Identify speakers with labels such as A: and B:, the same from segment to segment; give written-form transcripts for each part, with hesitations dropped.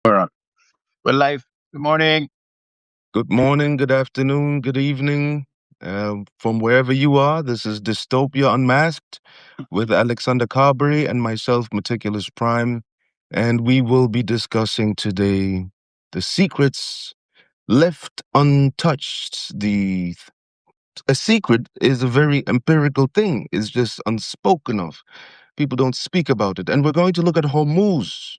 A: We're on. We're live. Good morning.
B: Good morning, good afternoon, good evening. From wherever you are, this is Dystopia Unmasked with Alexander Carberry and myself, Meticulous Prime. And we will be discussing today the secrets left untouched. A secret is a very empirical thing, it's just unspoken of. People don't speak about it. And we're going to look at Hormuz.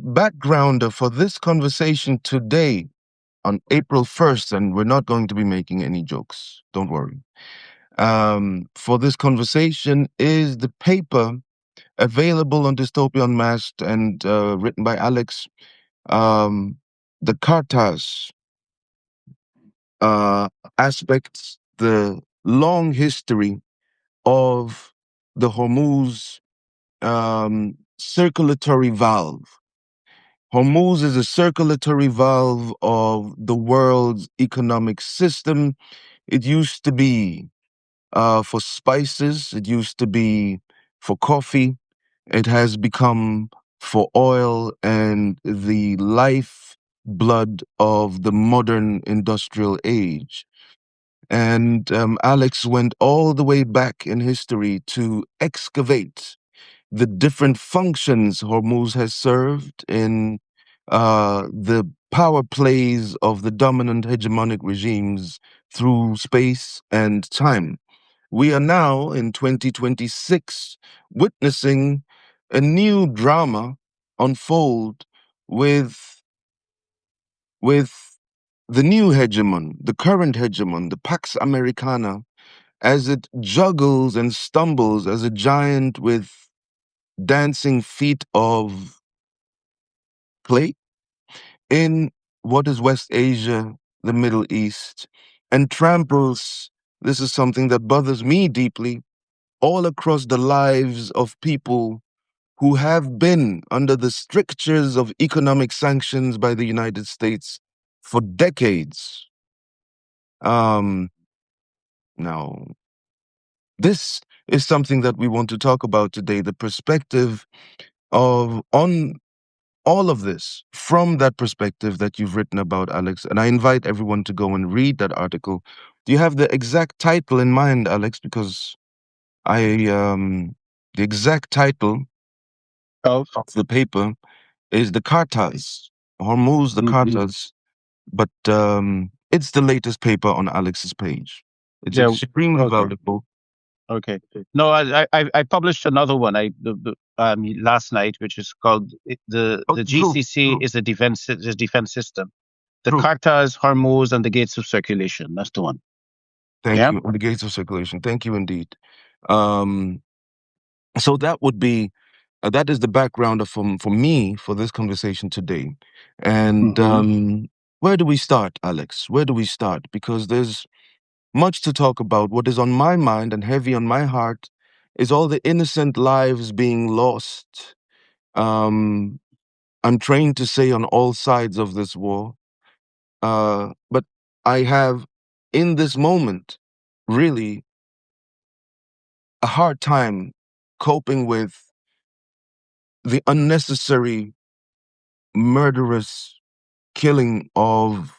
B: Backgrounder for this conversation today on April 1st, and we're not going to be making any jokes. Don't worry. For this conversation is the paper available on Dystopia Unmasked and written by Alex. Um, the Cartas uh, aspects, the long history of the Hormuz circulatory valve. Hormuz is a circulatory valve of the world's economic system. It used to be for spices, it used to be for coffee, it has become for oil and the life blood of the modern industrial age. And Alex went all the way back in history to excavate the different functions Hormuz has served in the power plays of the dominant hegemonic regimes through space and time. We are now in 2026 witnessing a new drama unfold with the new hegemon, the current hegemon, the Pax Americana, as it juggles and stumbles as a giant with dancing feet of clay in what is West Asia, the Middle East, and tramples, this is something that bothers me deeply, all across the lives of people who have been under the strictures of economic sanctions by the United States for decades. Um, Now, this is something that we want to talk about today, the perspective of on all of this from that perspective that you've written about, Alex. And I invite everyone to go and read that article. Do you have the exact title in mind, Alex? Because the exact title
A: Oh,
B: of the paper is the Cartas, Hormuz, the Cartas, but it's the latest paper on Alex's page. It's
A: yeah.
B: extremely
A: Okay.
B: valuable.
A: Okay. No, I published another one. Last night, which is called
B: Oh,
A: the
B: true,
A: GCC
B: true,
A: is a defense system. The
B: true.
A: Cartas, Hormuz, and the gates of circulation. That's the one.
B: Thank
A: Yeah.
B: you. On the gates of circulation. Thank you indeed. Um, so that would be that is the background for me for this conversation today. And where do we start, Alex? Where do we start? Because there's much to talk about. What is on my mind and heavy on my heart is all the innocent lives being lost. Um, I'm trained to say on all sides of this war, but I have in this moment really a hard time coping with the unnecessary, murderous killing of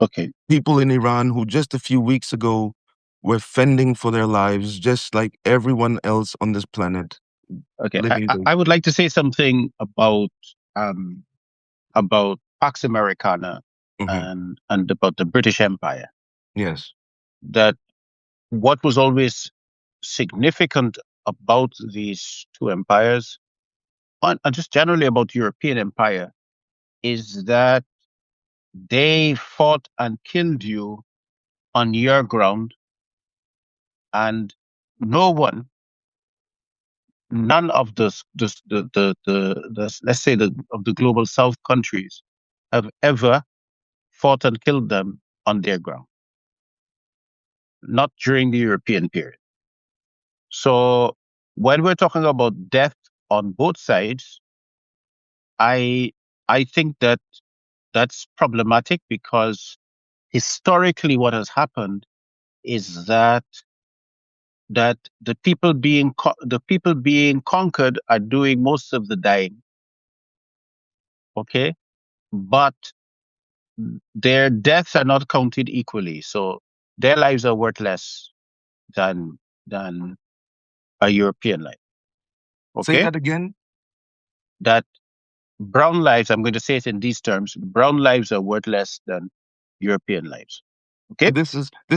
A: Okay.
B: people in Iran who just a few weeks ago were fending for their lives, just like everyone else on this planet.
A: Okay.
B: Living
A: I would like to say something um about Pax Americana
B: Mhm.
A: and about the British Empire.
B: Yes.
A: That what was always significant about these two empires, and just generally about European empire, is that they fought and killed you on your ground, and no one, none of the let's say of the global South countries have ever fought and killed them on their ground, not during the European period. So when we're talking about death on both sides, I I think that that's problematic because historically what has happened is that the people being conquered are doing most of the dying, Okay, but their deaths are not counted equally, so their lives are worth less than than a European life.
B: Say
A: Okay,
B: that again.
A: that brown lives, I'm going to say it in these terms, brown lives are worth less than European lives. Okay.
B: This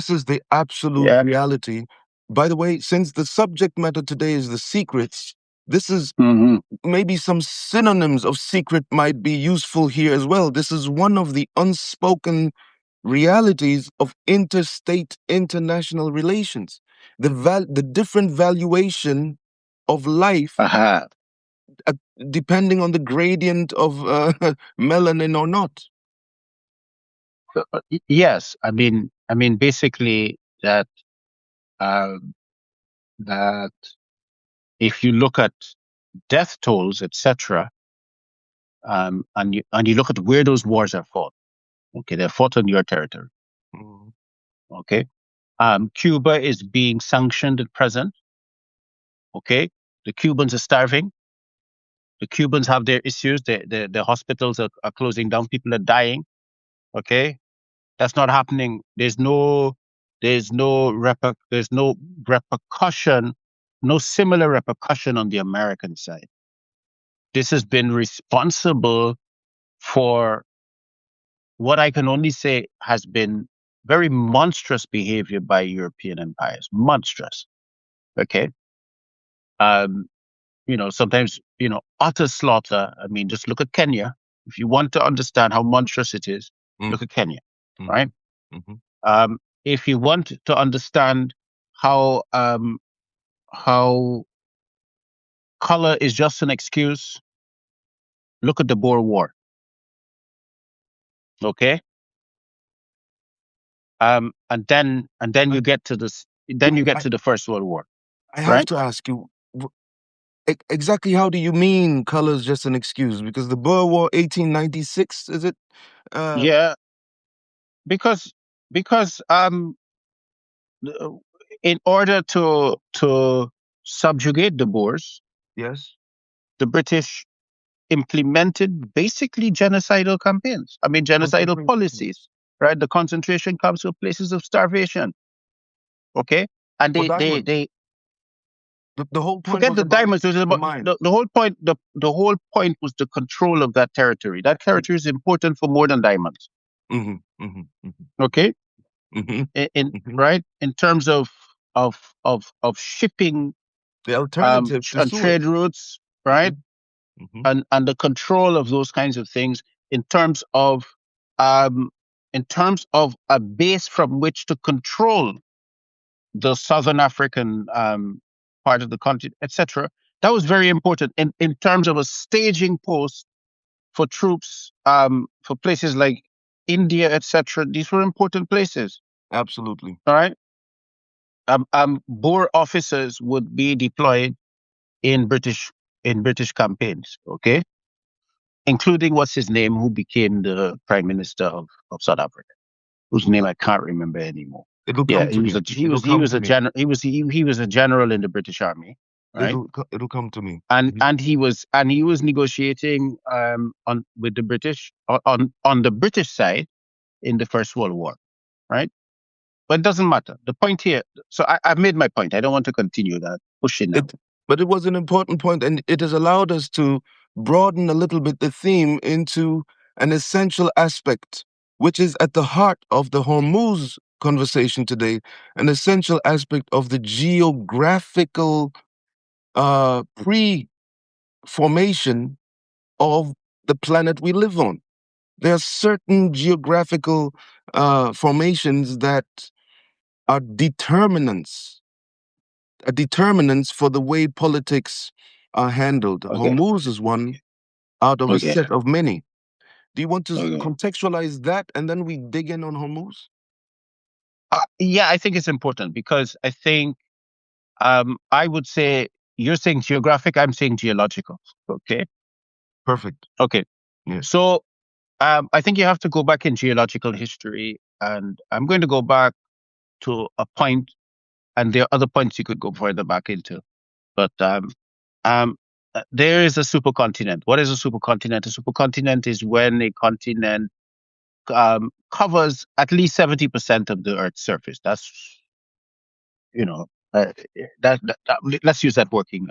B: is the absolute
A: Yeah.
B: reality. By the way, since the subject matter today is the secrets, this is
A: Hmm.
B: maybe some synonyms of secret might be useful here as well. This is one of the unspoken realities of interstate international relations. The different valuation of life,
A: Aha.
B: uh, depending on the gradient of melanin or not.
A: Yes, I mean, basically that uh, that if you look at death tolls, etc., and you look at where those wars are fought. Okay, they're fought on your territory.
B: Mm,
A: Okay, Cuba is being sanctioned at present. Okay, the Cubans are starving. The Cubans have their issues. The hospitals are closing down. People are dying. Okay, that's not happening. There's no repercussion, no similar repercussion on the American side. This has been responsible for what I can only say has been very monstrous behavior by European empires. Monstrous. Okay. Um, sometimes, utter slaughter. I mean, just look at Kenya. If you want to understand how monstrous it is,
B: mm,
A: look at Kenya,
B: mhm,
A: right?
B: mhm.
A: If you want to understand how color is just an excuse, look at the Boer War. Okay, and then
B: But
A: you get to this. Then
B: do
A: you get
B: I,
A: to the First World War,
B: I have
A: right?
B: to ask you, exactly how do you mean color is just an excuse? Because the Boer War 1896, is it? Uh,
A: Yeah, because uh, in order to subjugate the Boers,
B: yes.
A: the British implemented basically genocidal campaigns. I mean, genocidal
B: Concentration
A: policies,
B: camps
A: right? The concentration camps were places of starvation. Okay, and
B: for
A: they
B: diamonds. The whole point
A: forget
B: was
A: the
B: about
A: diamonds. It was
B: the
A: about
B: mines.
A: the whole point. The whole point was the control of that territory. That territory is important for more than diamonds.
B: Mm-hmm, mm-hmm, mm-hmm,
A: Okay,
B: mm-hmm,
A: in
B: mm-hmm.
A: right in terms of shipping,
B: The alternative to
A: and trade
B: Suez.
A: routes,
B: Mm-hmm,
A: right,
B: mm-hmm.
A: and the control of those kinds of things in terms of um a base from which to control the Southern African part of the continent, etc. That was very important in terms of a staging post for troops, for places like India, etc. These were important places.
B: Absolutely.
A: All right. Boer officers would be deployed in British campaigns. Okay, including what's his name, who became the Prime Minister of South Africa, whose name I can't remember anymore.
B: It'll
A: Yeah,
B: come to me. It'll
A: he
B: come
A: was
B: to
A: a
B: me.
A: general he was a general in the British Army, right?
B: It'll come to me.
A: And he was negotiating on with the British on the British side in the First World War, right? But it doesn't matter. The point here. So I've made my point. I don't want to continue that pushing now.
B: It, but it was an important point, and it has allowed us to broaden a little bit the theme into an essential aspect, which is at the heart of the Hormuz conversation today, an essential aspect of the geographical pre-formation of the planet we live on. There are certain geographical formations that are determinants for the way politics are handled.
A: Okay.
B: Hormuz is one out of a
A: Okay.
B: set of many. Do you want to
A: Okay.
B: contextualize that and then we dig in on Hormuz?
A: Yeah, I think it's important because I think I would say you're saying geographic, I'm saying geological. Okay.
B: Perfect.
A: Okay.
B: Yes.
A: So I think you have to go back in geological history, and I'm going to go back to a point, and there are other points you could go further back into. But um, there is a supercontinent. What is a supercontinent? A supercontinent is when a continent covers at least 70% of the Earth's surface. That's, you know, let's use that working.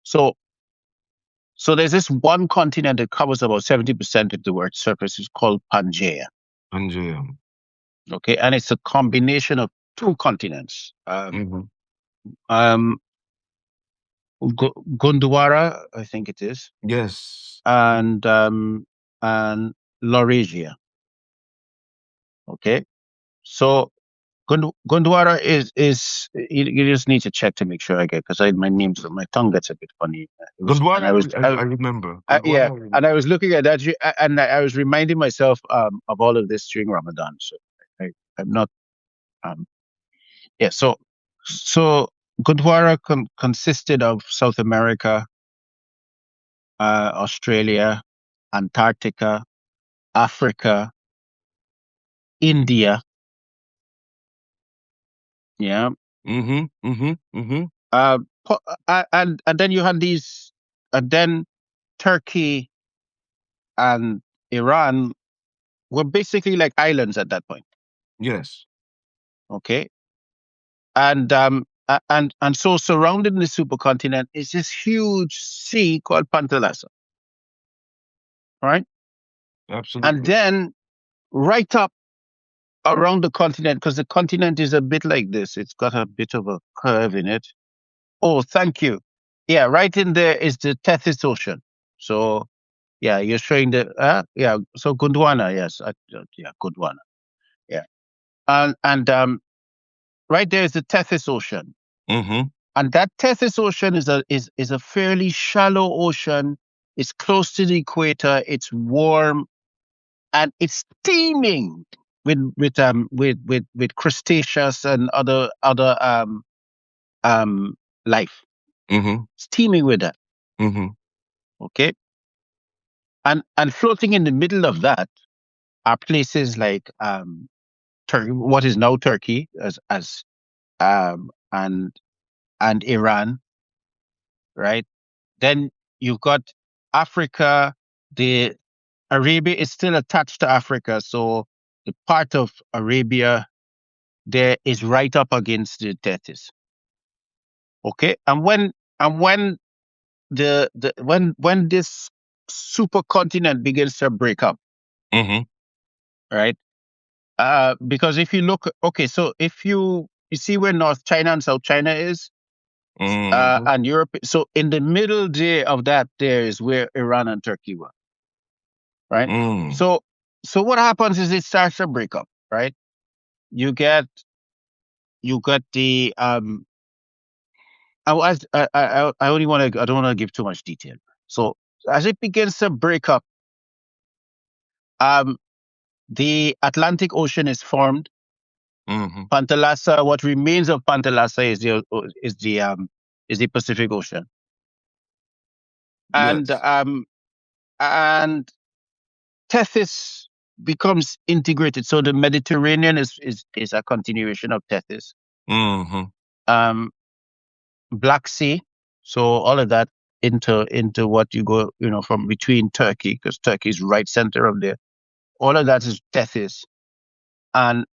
A: So, so there's this one continent that covers about 70% of the Earth's surface. It's called Pangaea.
B: Pangea.
A: Okay, and it's a combination of two continents.
B: Mm-hmm.
A: Um, Gondwana, I think it is,
B: Yes.
A: and Laurasia. Okay, so Gondwana is you just need to check to make sure I get, because my names, my tongue gets a bit funny. It was, and
B: Gondwana, I remember.
A: yeah,
B: Gondwana, I
A: and
B: remember.
A: I was looking at that, and I was reminding myself of all of this during Ramadan. So I'm not yeah. So Gondwana consisted of South America, Australia, Antarctica, Africa, India. Yeah.
B: Mm-hmm. Mm-hmm. Mm-hmm.
A: And then you had these, and then Turkey and Iran were basically like islands at that point.
B: Yes.
A: Okay. And so surrounding the supercontinent is this huge sea called Pantalassa. Right. And
B: Absolutely.
A: then right up around the continent, because the continent is a bit like this, it's got a bit of a curve in it. Oh, thank you. Yeah, right in there is the Tethys Ocean. So, yeah, you're showing yeah. So Gondwana, yes, yeah, Gondwana, yeah, and right there is the Tethys Ocean,
B: Mm-hmm.
A: and that Tethys Ocean is a fairly shallow ocean. It's close to the equator. It's warm and it's steaming with crustaceous and other life.
B: Mm-hmm.
A: Steaming with that.
B: Mm-hmm.
A: Okay. And floating in the middle of that are places like what is now Turkey, as and Iran, right? Then you've got Africa. The Arabia is still attached to Africa, so the part of Arabia there is right up against the Tethys. Okay, and when when this supercontinent begins to break up,
B: Mm-hmm.
A: right? Because if you look, okay, so if you see where North China and South China is,
B: Mm-hmm.
A: and Europe, so in the middle there of that, there is where Iran and Turkey were, right?
B: Mm.
A: So what happens is it starts to break up, right? You get the I only want to, I don't want to give too much detail. So as it begins to break up, um, the Atlantic Ocean is formed.
B: Mm-hmm.
A: Pantalassa, what remains of Pantalassa is the Pacific Ocean, and
B: Yes.
A: um, and Tethys becomes integrated. So the Mediterranean is a continuation of Tethys.
B: Mm-hmm.
A: Um, Black Sea, so all of that into what you go, from between Turkey, because Turkey is right center of there. All of that is Tethys, and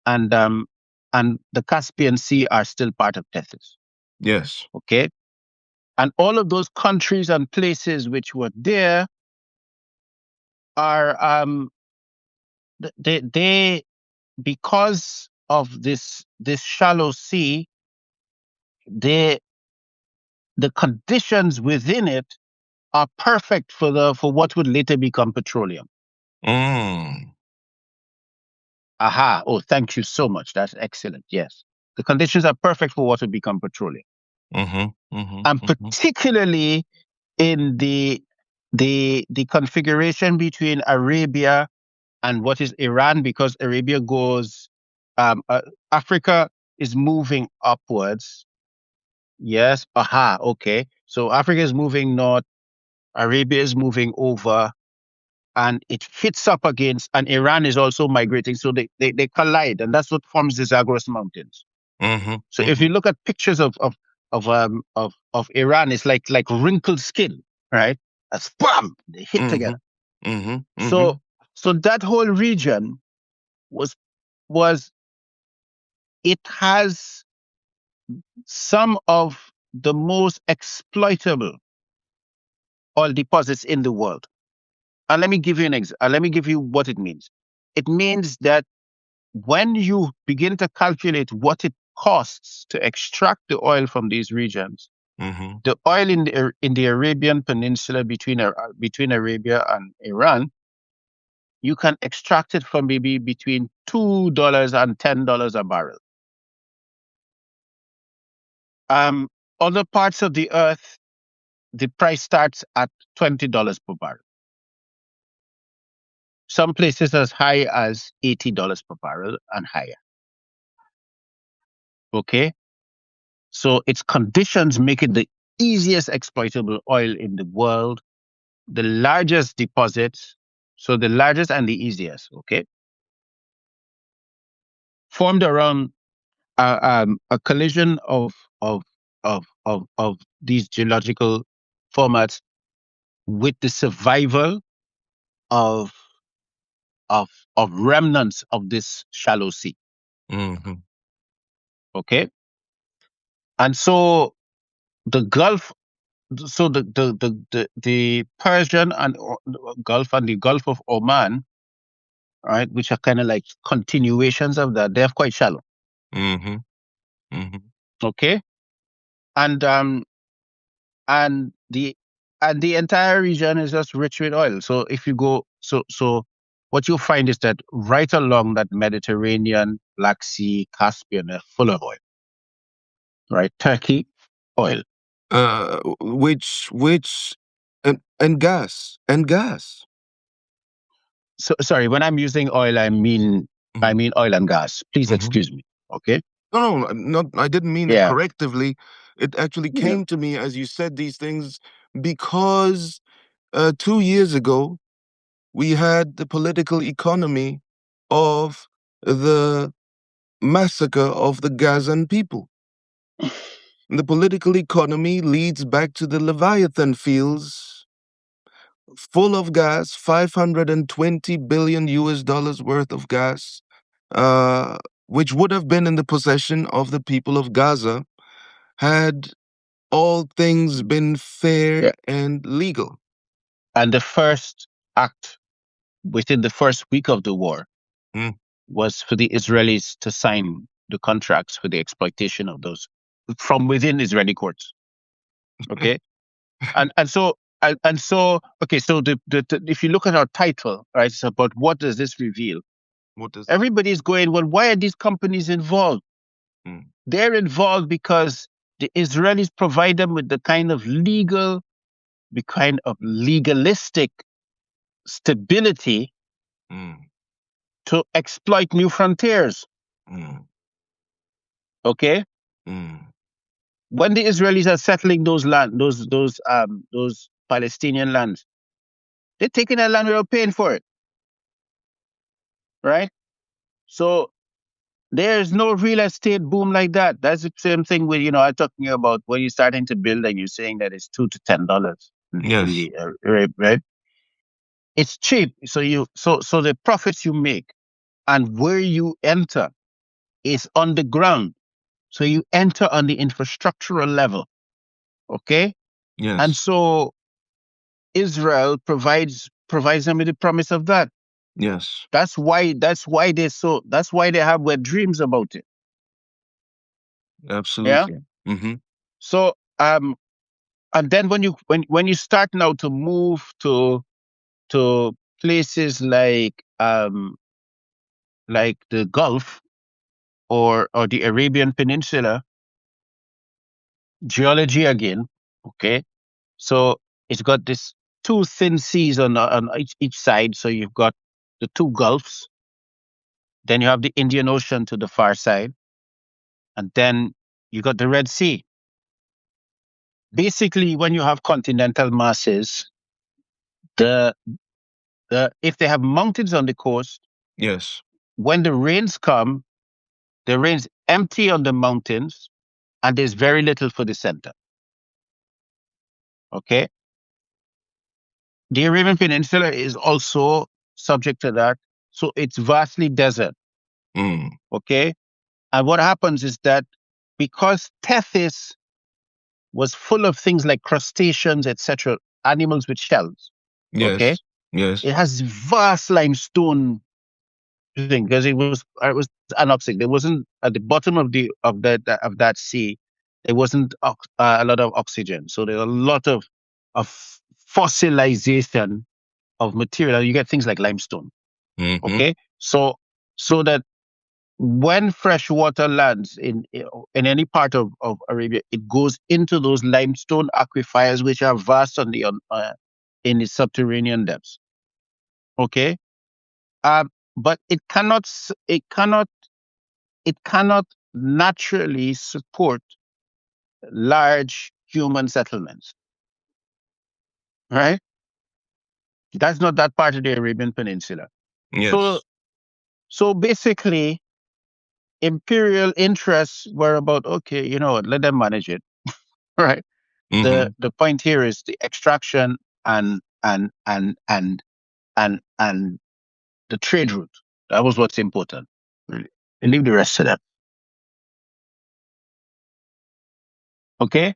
A: the Caspian Sea are still part of Tethys.
B: Yes.
A: Okay, and all of those countries and places which were there are they because of this shallow sea, they the conditions within it are perfect for what would later become petroleum.
B: Mm.
A: Aha. Oh, thank you so much. That's excellent. Yes. The conditions are perfect for what would become petroleum.
B: Mm-hmm. Mm-hmm.
A: And
B: Mm-hmm.
A: particularly in the configuration between Arabia and what is Iran, because Arabia goes, Africa is moving upwards. Yes. Aha. Okay. So Africa is moving north, Arabia is moving over, and it hits up against, and Iran is also migrating. So they collide, and that's what forms the Zagros Mountains.
B: Mm-hmm.
A: So if
B: Mm-hmm.
A: you look at pictures of Iran, it's like wrinkled skin, right? That's bam, they hit
B: Mm-hmm.
A: together.
B: Mm-hmm. Mm-hmm.
A: So so that whole region was was it has some of the most exploitable oil deposits in the world. And let me give you let me give you what it means. It means that when you begin to calculate what it costs to extract the oil from these regions,
B: Mm-hmm.
A: the oil in the Arabian Peninsula between Arabia and Iran, you can extract it from maybe between $2 and $10 a barrel. Um, Other parts of the earth, the price starts at $20 per barrel. Some places as high as $80 per barrel and higher. Okay, so its conditions make it the easiest exploitable oil in the world, the largest deposit, so the largest and the easiest. Okay, formed around a collision of these geological formats with the survival of of of remnants of this shallow sea.
B: Mm-hmm.
A: Okay, and so the Gulf, so the Persian and Gulf and the Gulf of Oman, right, which are kind of like continuations of that, they're quite shallow.
B: Mm-hmm. Mm-hmm.
A: Okay, and and the and the entire region is just rich with oil. So if you go, what you'll find is that right along that Mediterranean, Black Sea, Caspian, are full of oil. Right, Turkey, oil.
B: Which and gas.
A: So sorry, when I'm using oil, I
B: Mm-hmm.
A: mean oil and gas. Please
B: Mm-hmm.
A: excuse me. Okay.
B: No, no, not. I didn't mean it
A: Yeah.
B: correctively. It actually
A: Yeah.
B: came to me as you said these things because 2 years ago we had the political economy of the massacre of the Gazan people. The political economy leads back to the Leviathan fields full of gas, 520 billion US dollars worth of gas, uh, which would have been in the possession of the people of Gaza had all things been fair
A: Yeah.
B: and legal.
A: And the first act within the first week of the war
B: Mm.
A: was for the Israelis to sign the contracts for the exploitation of those from within Israeli courts. Okay, and so okay, so if you look at our title, right, it's about what does this reveal?
B: What is?
A: Everybody's going, well, why are these companies involved?
B: Mm.
A: They're involved because the Israelis provide them with the kind of legalistic stability
B: Mm.
A: to exploit new frontiers.
B: Mm.
A: Okay,
B: Mm.
A: when the Israelis are settling those Palestinian lands, they're taking that land without paying for it, right? So there's no real estate boom like that. That's the same thing with, I'm talking about when you're starting to build and you're saying that it's $2 to $10
B: Yes.
A: right? It's cheap. So the profits you make and where you enter is on the ground. So you enter on the infrastructural level. Okay. And
B: Yes.
A: so Israel provides them with the promise of that.
B: Yes.
A: That's why they have wet dreams about it. Yeah.
B: Absolutely. Mm-hmm.
A: So and then when you start now to move to places like the Gulf or the Arabian Peninsula, geology again, okay? So it's got this two thin seas on each side. So you've got the two Gulfs, then you have the Indian Ocean to the far side, and then you got the Red Sea. Basically, when you have continental masses, the if they have mountains on the coast,
B: Yes.
A: when the rains come, the rains empty on the mountains, and there's very little for the center. Okay, The Arabian Peninsula is also subject to that. So it's vastly desert.
B: Mm.
A: Okay. And what happens is that because Tethys was full of things like crustaceans, etc., animals with shells, okay,
B: Yes. Yes.
A: it has vast limestone thing because it was anoxic. There wasn't at the bottom of that sea, there wasn't a lot of oxygen. So there's a lot of fossilization of material. You get things like limestone.
B: Mm-hmm.
A: Okay, so that when fresh water lands in any part of Arabia, it goes into those limestone aquifers, which are vast in the subterranean depths. Okay, but it cannot naturally support large human settlements. Right? That's not that part of the Arabian Peninsula. So
B: Yes.
A: so basically, imperial interests were about, okay, you know what, let them manage it. Right?
B: Mm-hmm.
A: The point here is the extraction and and and and and the trade route. That was what's important. Really. And leave the rest to them. Okay.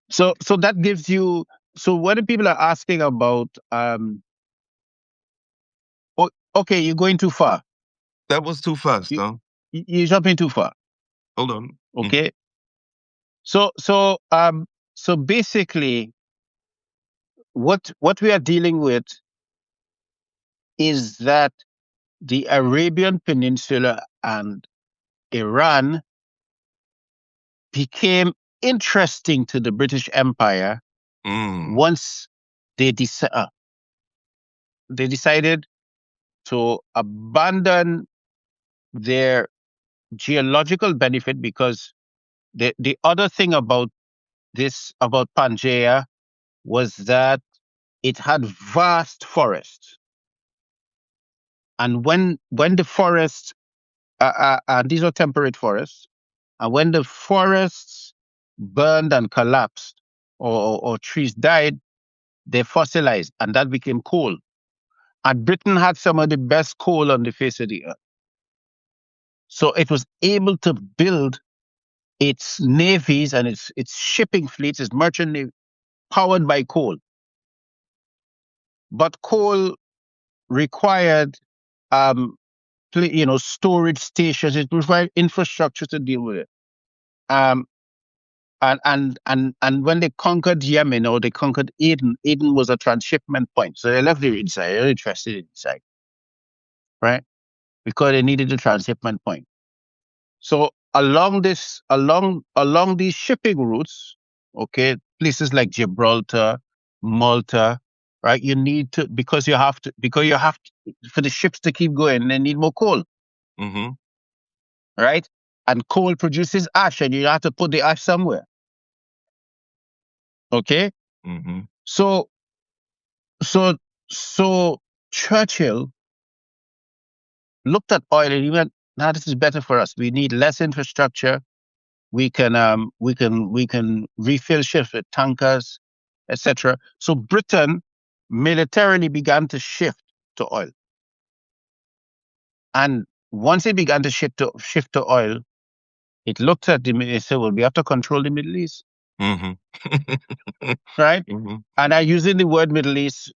A: So that gives you. So what the people are asking about? Okay, you're going too far.
B: That was too fast,
A: You,
B: huh?
A: you're jumping too far.
B: Hold on. Mm-hmm.
A: Okay. So basically, what we are dealing with is that the Arabian Peninsula and Iran became interesting to the British Empire
B: Mm.
A: once they they decided to abandon their geological benefit, because the other thing about Pangaea was that it had vast forests. And when the forests, and these are temperate forests, and when the forests burned and collapsed, or trees died, they fossilized, and that became coal. And Britain had some of the best coal on the face of the earth. So it was able to build its navies and its shipping fleets, its merchant navy, powered by coal. But coal required, um, storage stations. It required infrastructure to deal with it. Um, and when they conquered Yemen, or they conquered Aden, Aden was a transshipment point. So they left the inside. They're interested inside, right? Because they needed a transshipment point. So along these shipping routes, okay, places like Gibraltar, Malta, right? You need to, because you have to, for the ships to keep going, they need more coal,
B: Mm-hmm.
A: right? And coal produces ash, and you have to put the ash somewhere. Okay,
B: Mm-hmm.
A: so so so Churchill looked at oil and he went, "Now this is better for us. We need less infrastructure. We can refill ships with tankers, etc." So Britain militarily began to shift to oil, and once it began to shift to oil, it looked at it said, "Well, we have to control the Middle East,
B: Mm-hmm.
A: right?"
B: Mm-hmm.
A: And I'm using the word Middle East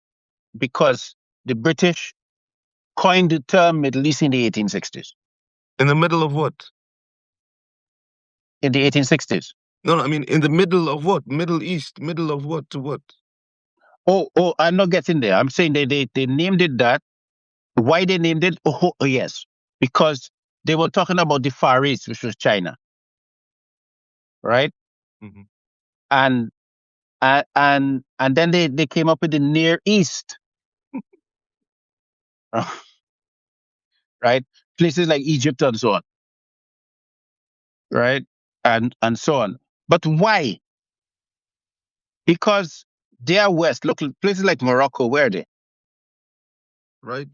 A: because the British coined the term Middle East in the 1860s.
B: In the middle of what?
A: In the 1860s.
B: No, no, I mean in the middle of what? Middle East. Middle of what to what?
A: Oh, I'm not getting there. I'm saying they named it that. Why they named it? Oh, yes, because they were talking about the Far East, which was China, right?
B: Mm-hmm.
A: And and then they came up with the Near East, right? Places like Egypt and so on, right? And so on. But why? Because they are west. Look, places like Morocco, where are they?
B: Right,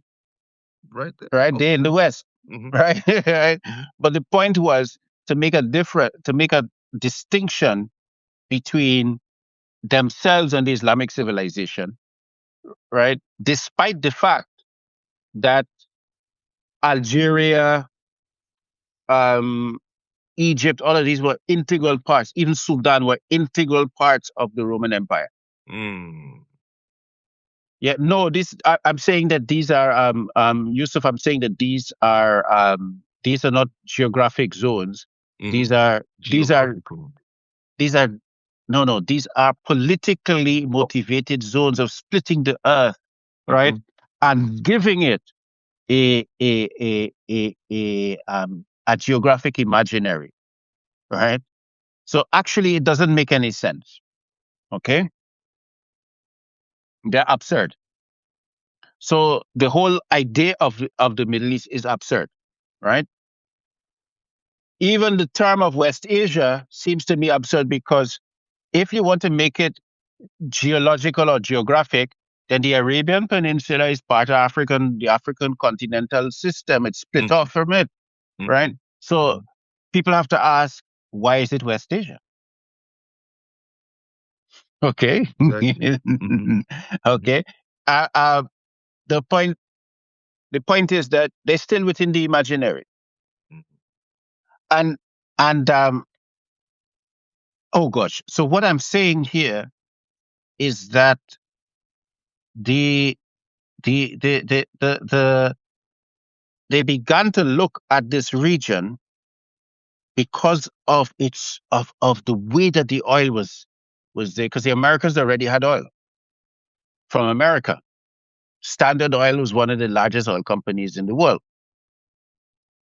B: right there.
A: Right? They're in
B: Okay.
A: the west,
B: Mm-hmm.
A: right? Right? But the point was to make a distinction between themselves and the Islamic civilization, right? Despite the fact that Algeria, um, Egypt, all of these were integral parts. Even Sudan were integral parts of the Roman Empire.
B: Mm.
A: Yeah, no, I'm saying that these are Yusuf. I'm saying that these are not geographic zones. These
B: Mm.
A: are these are
B: Geographical.
A: these are no, these are politically motivated zones of splitting the earth, right,
B: Mhm.
A: and giving it a geographic imaginary, right? So actually, it doesn't make any sense. Okay, they're absurd. So the whole idea of the Middle East is absurd, right? Even the term of West Asia seems to me absurd because if you want to make it geological or geographic, then the Arabian Peninsula is part of the African continental system. It's split
B: Mhm.
A: off from it,
B: Mhm.
A: right? So people have to ask, why is it West Asia? Okay.
B: Exactly. Mhm. Mhm.
A: Okay. Uh, uh, the point the point is that they're still within the imaginary.
B: Mhm.
A: And and oh gosh. So what I'm saying here is that the the they began to look at this region because of of the way that the oil was there, because the Americans already had oil from America. Standard Oil was one of the largest oil companies in the world.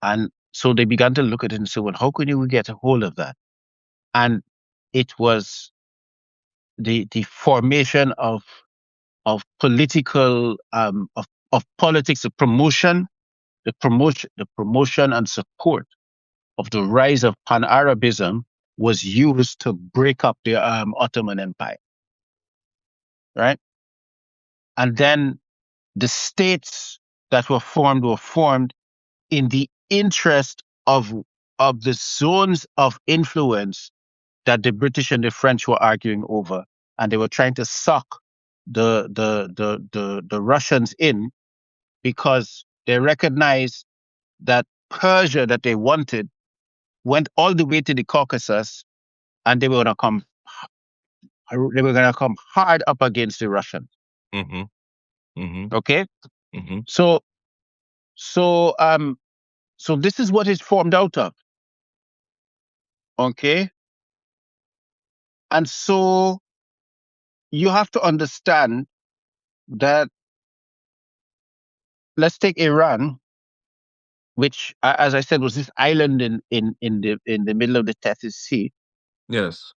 A: And so they began to look at it and say, well, how could we get a hold of that? And it was the formation of political of politics, the promotion and support of the rise of Pan-Arabism was used to break up the Ottoman Empire, right? And then the states that were formed in the interest of the zones of influence that the British and the French were arguing over, and they were trying to suck the Russians in because they recognized that Persia that they wanted went all the way to the Caucasus, and they were gonna come hard up against the Russians.
B: Mhm. Mhm.
A: Okay,
B: Mhm.
A: so so um so this is what it's formed out of. Okay, and so you have to understand that, let's take Iran, which, as I said, was this island in the middle of the Tethys Sea.
B: Yes.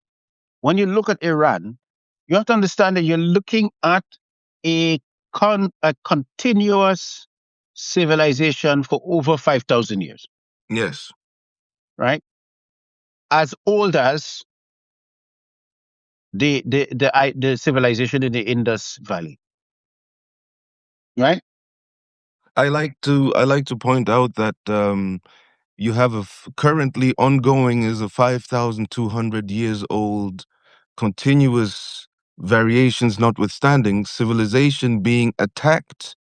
A: When you look at Iran, you have to understand that you're looking at a a continuous civilization for over 5,000 years,
B: Yes.
A: right? As old as the civilization in the Indus Valley, right?
B: I like to point out that you have currently ongoing is a 5,200 years old continuous variations notwithstanding civilization being attacked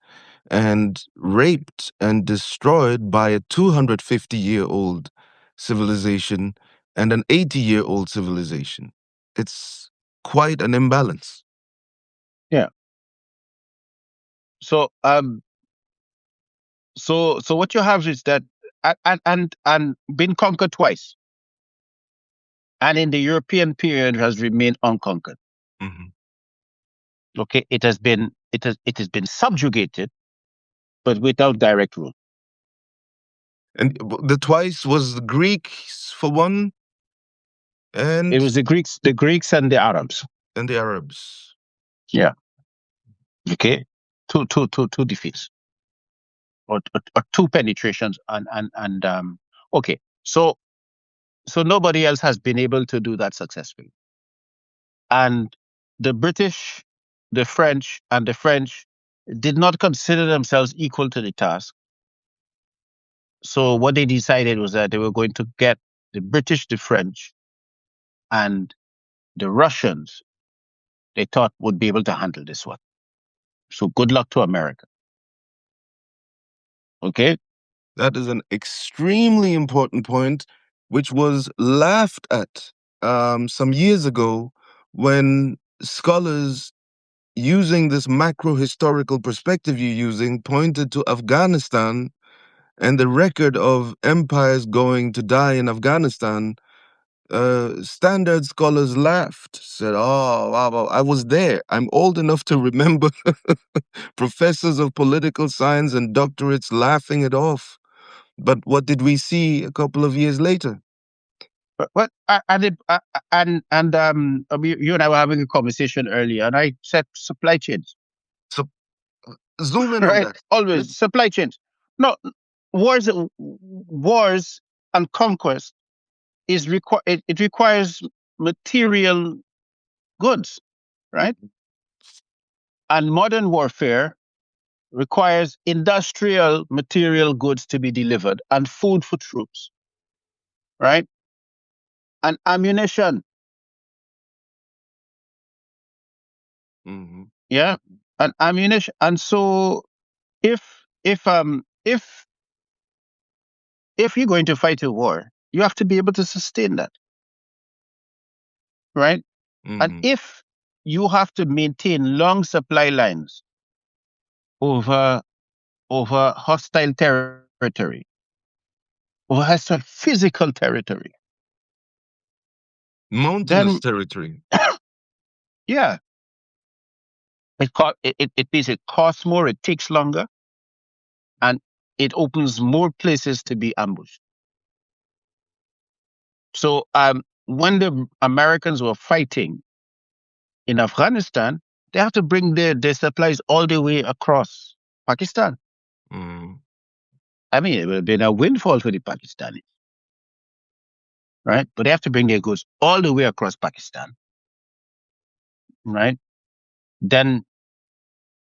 B: and raped and destroyed by a 250-year-old civilization and an 80-year-old civilization. It's quite an imbalance.
A: Yeah. So so what you have is that, and been conquered twice, and in the European period has remained unconquered.
B: Mhm.
A: Okay, it has been subjugated, but without direct rule.
B: And the twice was the Greeks for one,
A: It
B: and
A: was the Greeks and the Arabs.
B: and the Arabs.
A: Yeah. Okay. Two defeats, or two penetrations, and okay. So nobody else has been able to do that successfully. And the British, the French did not consider themselves equal to the task. So what they decided was that they were going to get the British, the French, and the Russians, they thought would be able to handle this one. So good luck to America. Okay.
B: That is an extremely important point, which was laughed at some years ago when scholars using this macro historical perspective you're using pointed to Afghanistan and the record of empires going to die in Afghanistan. Standard scholars laughed, said, "Oh, wow, wow, I was there. I'm old enough to remember professors of political science and doctorates laughing it off." But what did we see a couple of years later?
A: But you and I were having a conversation earlier, and I said supply chains,
B: So zoom in on
A: right?
B: that.
A: Always supply chains. No, wars, wars and conquest it requires material goods, right? And modern warfare requires industrial material goods to be delivered and food for troops, right? And ammunition,
B: Mm-hmm.
A: yeah, and ammunition. And so if if if you're going to fight a war, you have to be able to sustain that, right? And
B: Mm-hmm.
A: if you have to maintain long supply lines over hostile territory, over hostile physical territory,
B: Mountainous
A: then
B: territory.
A: yeah, it means it costs more, it takes longer, and it opens more places to be ambushed. So when the Americans were fighting in Afghanistan, they have to bring their supplies all the way across Pakistan.
B: Mm.
A: I mean, it would have been a windfall for the Pakistanis, right? But they have to bring their goods all the way across Pakistan, right? Then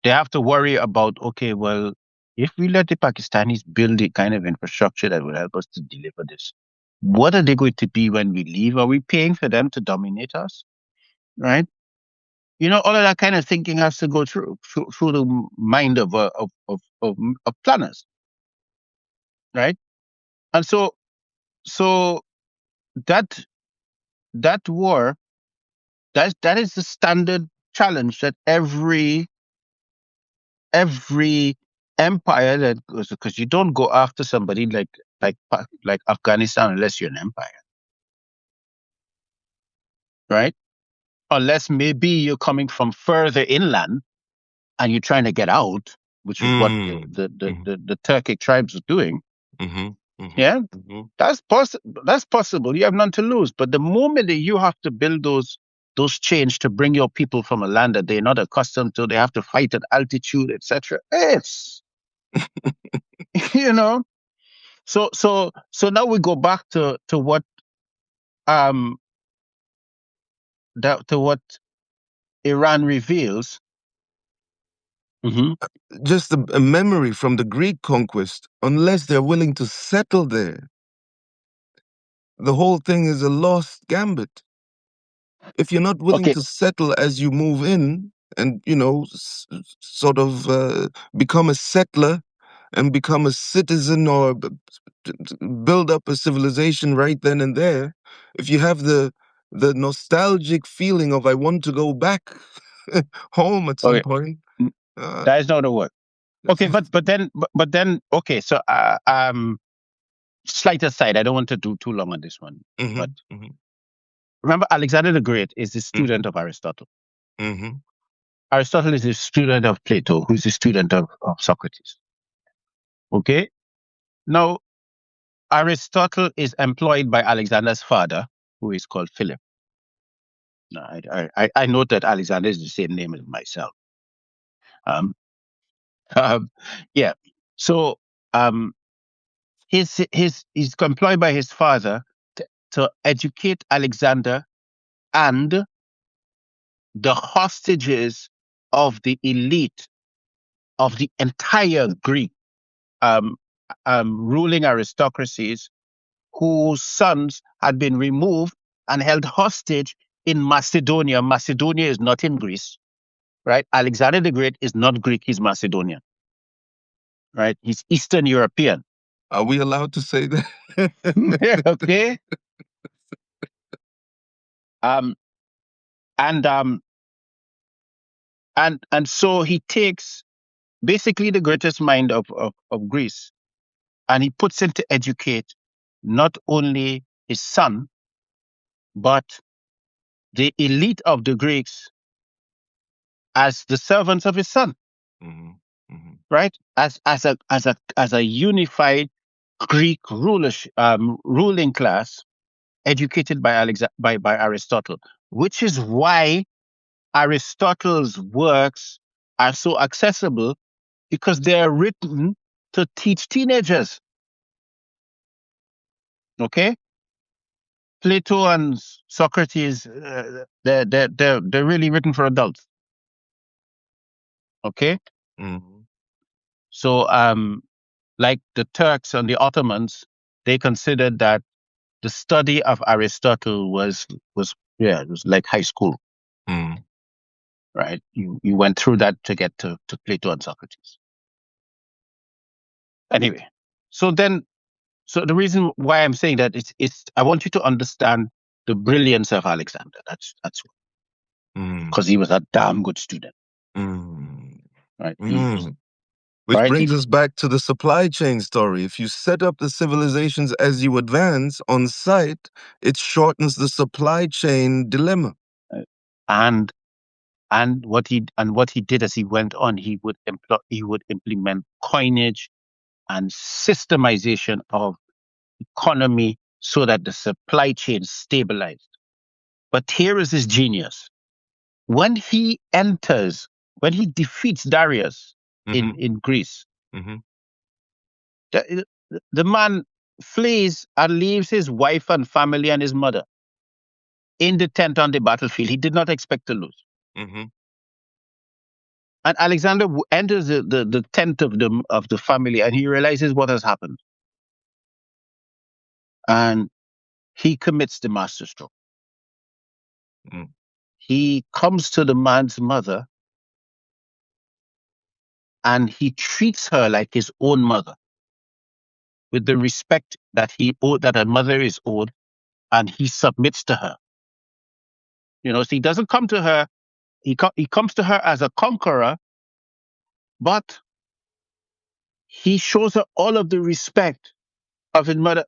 A: they have to worry about, okay, well, if we let the Pakistanis build the kind of infrastructure that will help us to deliver this, what are they going to be when we leave? Are we paying for them to dominate us, right? You know, all of that kind of thinking has to go through the mind of planners, right? And so that that war that is the standard challenge that every empire that goes, because you don't go after somebody like Afghanistan unless you're an empire, right? Unless maybe you're coming from further inland and you're trying to get out, which is what
B: Mm. Mm-hmm.
A: the Turkic tribes are doing.
B: Mm-hmm. Mm-hmm.
A: Yeah,
B: Mm-hmm.
A: that's possible. That's possible. You have none to lose. But the moment that you have to build those chains to bring your people from a land that they're not accustomed to, they have to fight at altitude, etc. It's you know. So now we go back to what um to what Iran reveals. Hmm.
B: Just a memory from the Greek conquest. Unless they're willing to settle there, the whole thing is a lost gambit. If you're not willing
A: Okay,
B: to settle as you move in and, sort of become a settler and become a citizen or build up a civilization right then and there, if you have the nostalgic feeling of I want to go back home at some
A: okay,
B: point,
A: mm,
B: uh,
A: that is not a word. Okay, but then okay. So slight aside, I don't want to do too long on this one, but
B: mhm, mhm,
A: remember Alexander the Great is the
B: mhm,
A: student of Aristotle.
B: mhm,
A: Aristotle is a student of Plato, who's a student of Socrates. Okay, now Aristotle is employed by Alexander's father, who is called Philip. Now, I note that Alexander is the same name as myself. Um, um, yeah. So um, he's employed by his father to educate Alexander and the hostages of the elite of the entire Greek um, ruling aristocracies whose sons had been removed and held hostage in Macedonia. Macedonia is not in Greece, right? Alexander the Great is not Greek, he's Macedonian, right? He's Eastern European.
B: Are we allowed to say that?
A: Okay. Um, and so he takes basically the greatest mind of Greece, and he puts him to educate not only his son, but the elite of the Greeks as the servants of his son,
B: Mhm, mhm,
A: right? As a unified Greek ruling class, educated by by Aristotle, which is why Aristotle's works are so accessible, because they are written to teach teenagers. Okay, Plato and Socrates, they're really written for adults. Okay,
B: mhm,
A: so like the Turks and the Ottomans, they considered that the study of Aristotle was yeah, it was like high school,
B: mhm,
A: right? You went through that to get to Plato and Socrates. Anyway, so then so the reason why I'm saying that is I want you to understand the brilliance of Alexander. That's
B: mhm,
A: because he was a damn good student,
B: mhm,
A: right?
B: mhm. Which
A: Right.
B: brings us back to the supply chain story. If you set up the civilizations as you advance on site, it shortens the supply chain dilemma.
A: Uh, and what he did as he went on, he would implement coinage and systemization of economy so that the supply chain stabilized. But here is his genius. When he enters, when he defeats Darius
B: Mhm,
A: in Greece,
B: mhm,
A: the, the man flees and leaves his wife and family and his mother in the tent on the battlefield. He did not expect to lose.
B: mhm.
A: And Alexander enters the tent of the family, and he realizes what has happened. And he commits the masterstroke.
B: Mm.
A: He comes to the man's mother and he treats her like his own mother, with the respect that that a mother is owed, and he submits to her. So he doesn't come to her. He comes to her as a conqueror, but he shows her all of the respect of his mother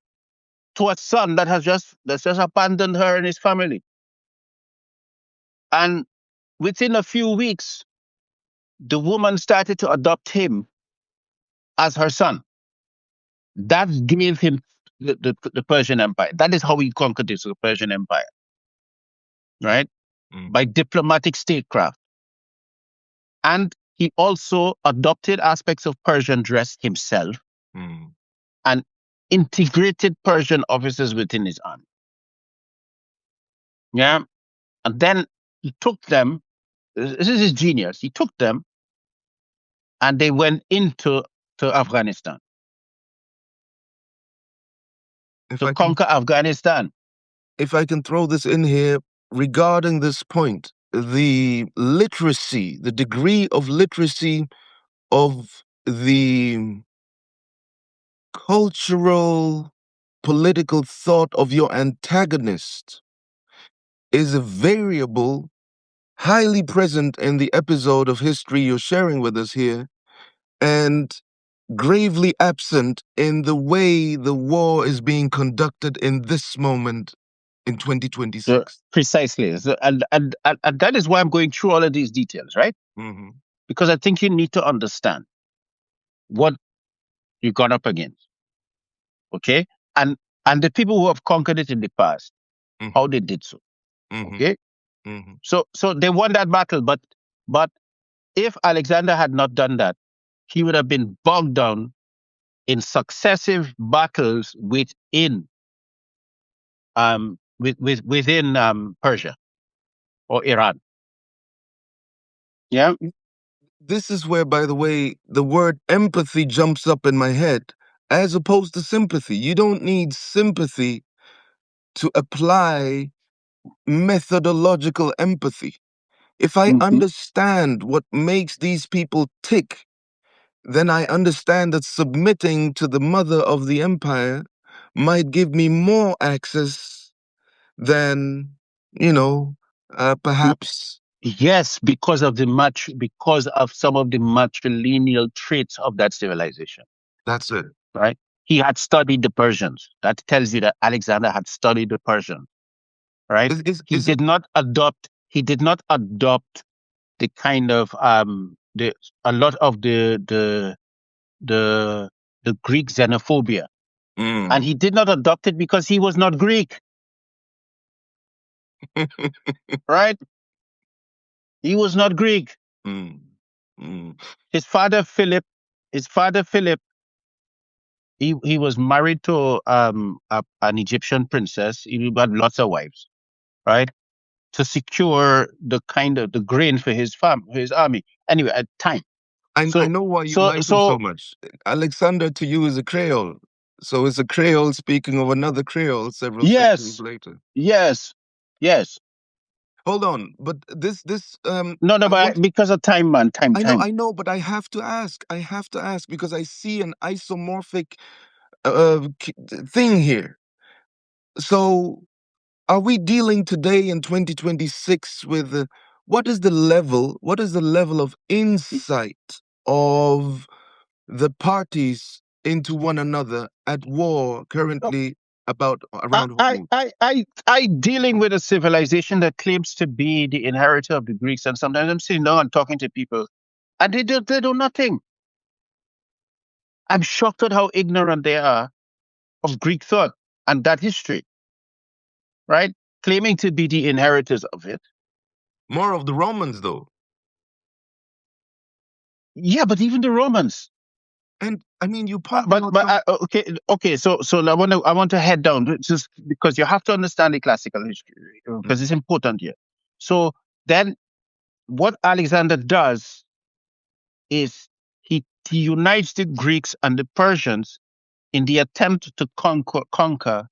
A: to a son that's just abandoned her and his family. And within a few weeks, the woman started to adopt him as her son. That gave him the Persian Empire. That is how he conquered the Persian Empire, right?
B: Mm.
A: By diplomatic statecraft. And he also adopted aspects of Persian dress himself
B: Mm.
A: and integrated Persian officers within his army. Yeah. And then he took them, this is his genius, he took them and they went into Afghanistan
B: If
A: to
B: I can,
A: conquer Afghanistan.
B: if I can throw this in here regarding this point, the literacy, the degree of literacy of the cultural, political thought of your antagonist is a variable highly present in the episode of history you're sharing with us here, and gravely absent in the way the war is being conducted in this moment in 2026.
A: Precisely. And that is why I'm going through all of these details, right?
B: Mm-hmm.
A: Because I think you need to understand what you got up against. Okay. And the people who have conquered it in the past, how
B: Mm-hmm.
A: they did so.
B: Mm-hmm.
A: Okay.
B: Mm-hmm.
A: So they won that battle, but if Alexander had not done that, he would have been bogged down in successive battles within Persia or Iran. Yeah.
B: This is where, by the way, the word empathy jumps up in my head as opposed to sympathy. You don't need sympathy to apply methodological empathy. If I
A: Hmm.
B: understand what makes these people tick, then I understand that submitting to the mother of the empire might give me more access than, you know, perhaps.
A: Yes, because of some of the matrilineal traits of that civilization,
B: That's it.
A: right? He had studied the Persians. That tells you that Alexander had studied the Persians, right?
B: Is it?
A: He did not adopt the kind of the a lot of the the Greek xenophobia. And
B: Mm.
A: he did not adopt it because he was not Greek, right? He was not Greek.
B: Mm. Mm.
A: His father Philip, his father Philip, he was married to an Egyptian princess. He had lots of wives, right? To secure the kind of the grain for his army. Anyway, at time.
B: I
A: So
B: know why you
A: so
B: like him so
A: so
B: much. Alexander to you is a Creole. So it's a Creole speaking of another Creole several centuries
A: yes,
B: later.
A: yes, yes.
B: Hold on, but this
A: No, no,
B: I want
A: but because of time, man, time.
B: I know, but I have to ask. I have to ask because I see an isomorphic thing here. So, are we dealing today in 2026 with what is the level of insight of the parties into one another at war currently about around Hormuz?
A: I dealing with a civilization that claims to be the inheritor of the Greeks, and sometimes I'm sitting down and talking to people, and they do nothing. I'm shocked at how ignorant they are of Greek thought and that history, right? Claiming to be the inheritors of it.
B: More of the Romans though.
A: Yeah, but even the Romans.
B: And I mean you point out
A: But
B: some
A: okay. So I want to head down just because you have to understand the classical history because it's important here. So then, what Alexander does is he unites the Greeks and the Persians in the attempt to conquer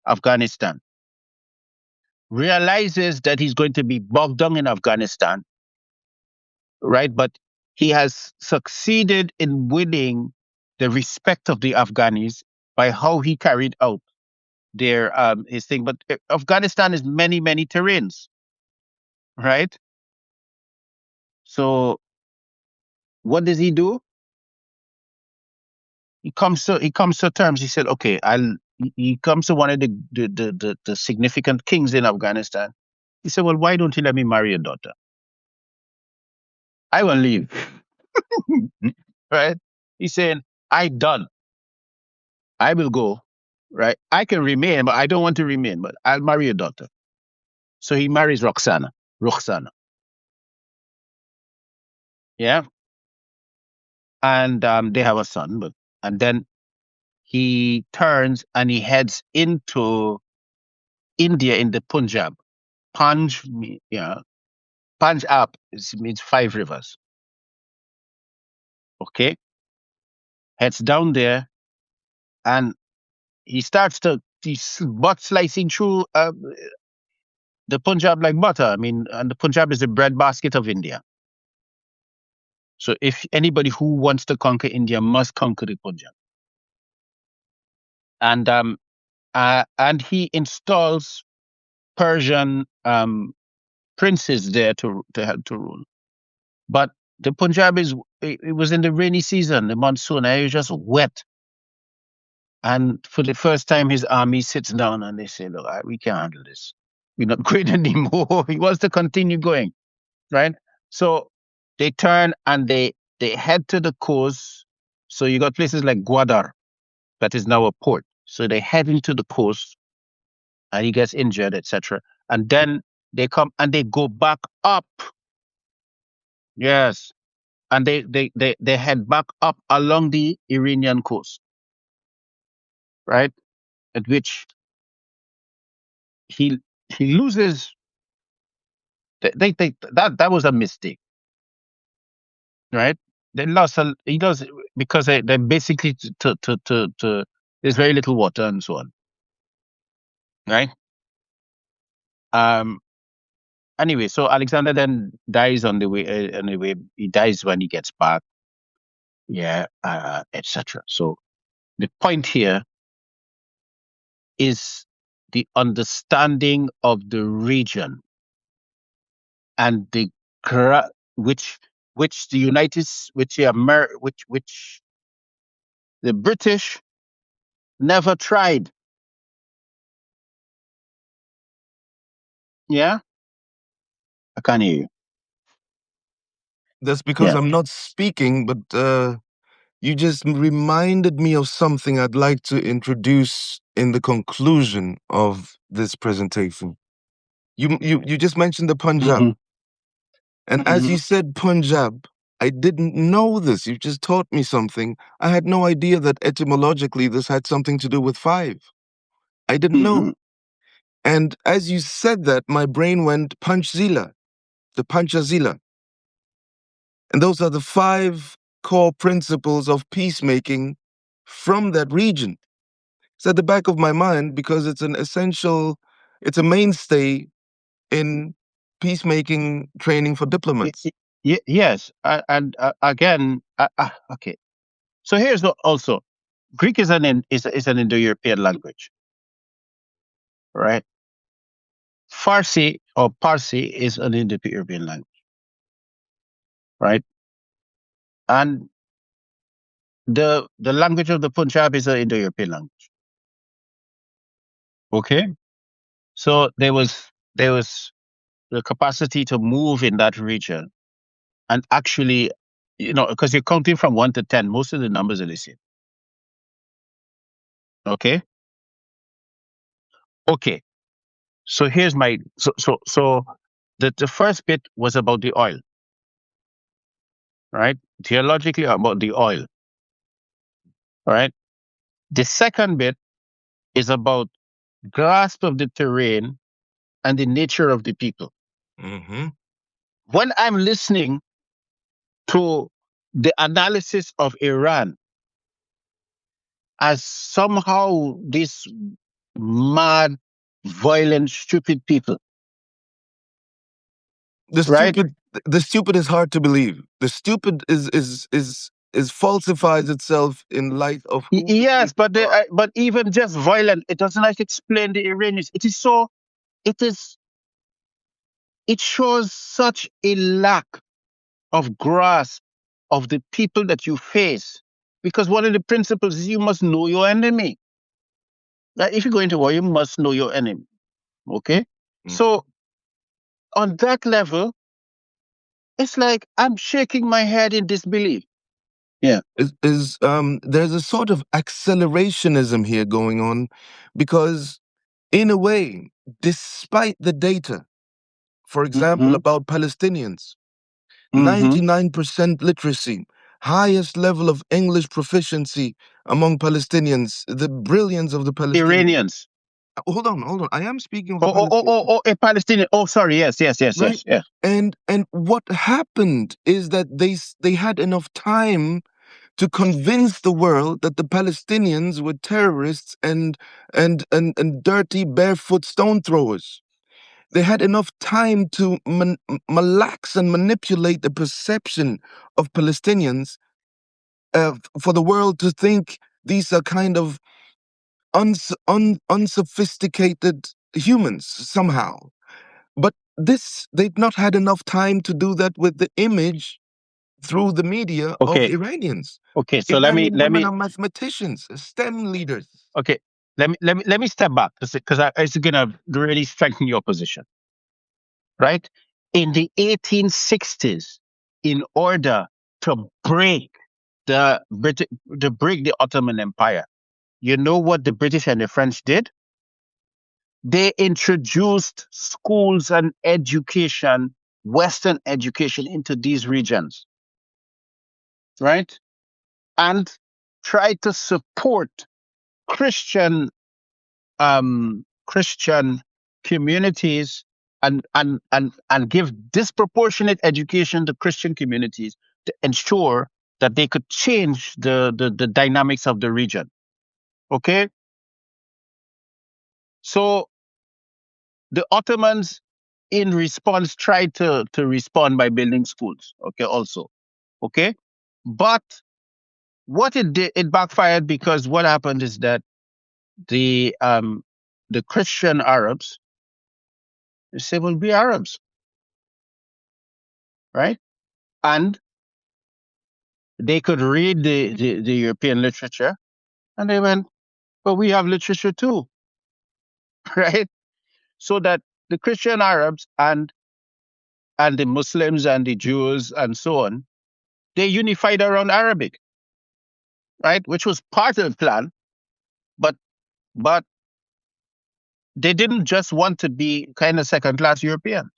A: Afghanistan. Realizes that he's going to be bogged down in Afghanistan, right? But he has succeeded in winning the respect of the Afghanis by how he carried out their his thing. But Afghanistan is many terrains, right? So what does he do? He comes to terms. He said, okay, he comes to one of the significant kings in Afghanistan. He said, well, why don't you let me marry your daughter? I will leave. Right? He's saying, I done. I will go. Right? I can remain, but I don't want to remain, but I'll marry your daughter. So he marries Roxana. Roxana. Yeah. And they have a son, but and then he turns and he heads into India in the Punjab. Yeah, Punjab means five rivers. Okay, heads down there and he starts to he's butt slicing through the Punjab like butter. I mean, and the Punjab is the breadbasket of India. So if anybody who wants to conquer India must conquer the Punjab, and he installs Persian princes there to help to rule. But the Punjab it was in the rainy season, the monsoon, and it was just wet. And for the first time, his army sits down and they say, "Look, we can't handle this. We're not going anymore." He wants to continue going, right? So they turn and they head to the coast. So you got places like Gwadar, that is now a port. So they head into the coast, and he gets injured, etc. And then they come and they go back up. Yes, and they head back up along the Iranian coast, right? At which he he loses. That was a mistake, right? They lost. He does because they basically to there's very little water and so on, right? Um, anyway, so Alexander then dies on the way. On the way, he dies when he gets back. Yeah, etc. So the point here is the understanding of the region and the which the which the British never tried. Yeah, I can't hear you.
B: That's because
A: Yeah.
B: I'm not speaking, but you just reminded me of something I'd like to introduce in the conclusion of this presentation. You just mentioned the Punjab.
A: Hmm.
B: And as
A: Hmm.
B: you said Punjab, I didn't know this. You just taught me something. I had no idea that etymologically this had something to do with five. I didn't know.
A: Hmm.
B: And as you said that, my brain went Panchzila, the Panchazila. And those are the five core principles of peacemaking from that region. It's at the back of my mind because it's an essential, it's a mainstay in peacemaking training for diplomats.
A: Yes, and again, okay. So here's also Greek is is an Indo-European language, right? Farsi or Parsi is an Indo-European language, right? And the language of the Punjab is an Indo-European language. Okay, so there was the capacity to move in that region and actually, because you're counting from 1 to 10, most of the numbers are the same. Okay, okay. So here's my so the first bit was about the oil, right? Geologically about the oil, right? The second bit is about grasp of the terrain and the nature of the people.
B: Mm-hmm.
A: When I'm listening to the analysis of Iran as somehow these mad, violent, stupid people,
B: The
A: right?
B: stupid, the stupid is hard to believe. The stupid is falsifies itself in light of who the
A: Yes,
B: people are.
A: but even just violent, it doesn't like explain the Iranians. It is it shows such a lack of grasp of the people that you face. Because one of the principles is you must know your enemy. That if you go into war, you must know your enemy. Okay?
B: Mm.
A: So on that level, it's like I'm shaking my head in disbelief. Yeah.
B: There's a sort of accelerationism here going on, because in a way, despite the data, for example,
A: Mm-hmm.
B: about Palestinians,
A: Mm-hmm.
B: 99% literacy, highest level of English proficiency among Palestinians, the brilliance of the Palestinians.
A: Iranians.
B: Hold on. I am speaking of the Palestinians,
A: Oh, a Palestinian. Oh, sorry.
B: right?
A: Yes.
B: And what happened is that they had enough time to convince the world that the Palestinians were terrorists and dirty barefoot stone throwers. They had enough time to malax and manipulate the perception of Palestinians, for the world to think these are kind of unsophisticated humans somehow. But this, they've not had enough time to do that with the image through the media of
A: Okay.
B: Iranians.
A: Okay. So
B: Iranian
A: let
B: women
A: me
B: are mathematicians, STEM leaders.
A: okay. Let me step back because it's gonna really strengthen your position. Right? In the 1860s, in order to break the Ottoman Empire, you know what the British and the French did? They introduced schools and education, Western education, into these regions, right? And tried to support Christian Christian communities and give disproportionate education to Christian communities to ensure that they could change the dynamics of the region. Okay? So the Ottomans in response, tried to respond by building schools. Okay, also. Okay. But what it did, it backfired, because what happened is that the Christian Arabs, they say, well, we Arabs, right? And they could read the European literature, and they went, but we have literature too, right? So that the Christian Arabs and the Muslims and the Jews and so on, they unified around Arabic, right? Which was part of the plan, but but they didn't just want to be kind of second class European.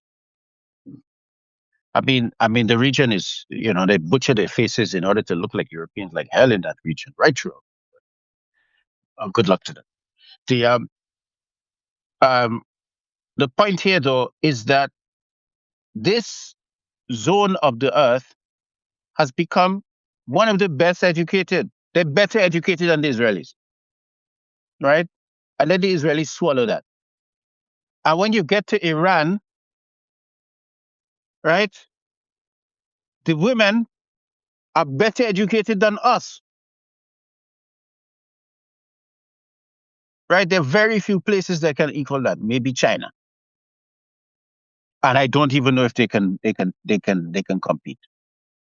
A: I mean, the region is, they butcher their faces in order to look like Europeans, like hell in that region, right through. Good luck to them. The um, the point here, though, is that this zone of the earth has become one of the best educated. They're better educated than the Israelis, right? And then the Israelis swallow that. And when you get to Iran, right, the women are better educated than us, right? There are very few places that can equal that. Maybe China, and I don't even know if they can compete.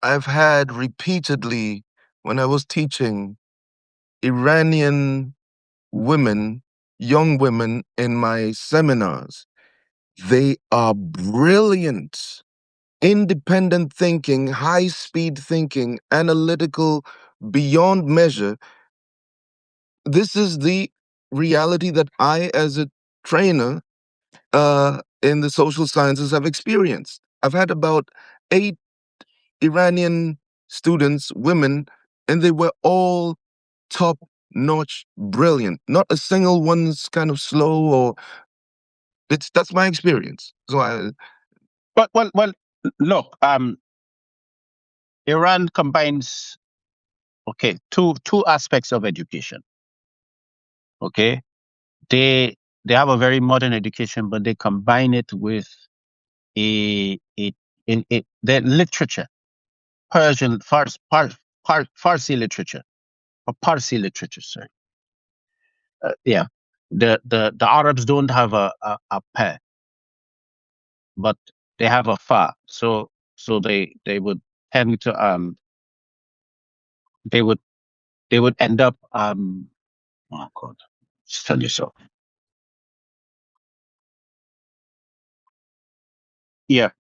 B: I've had repeatedly, when I was teaching, Iranian women, young women in my seminars. They are brilliant, independent thinking, high speed thinking, analytical beyond measure. This is the reality that I, as a trainer in the social sciences, have experienced. I've had about 8 Iranian students, women, and they were all top notch brilliant. Not a single one's kind of slow, or that's my experience. So
A: But well, look, Iran combines, okay, two aspects of education. Okay, they have a very modern education, but they combine it with a in it their literature, Persian Farsi literature, or Parsi literature. Sorry, yeah. The Arabs don't have a pa, but they have a fa. So they would tend to they would they would end up oh God, just tell yourself. Yeah.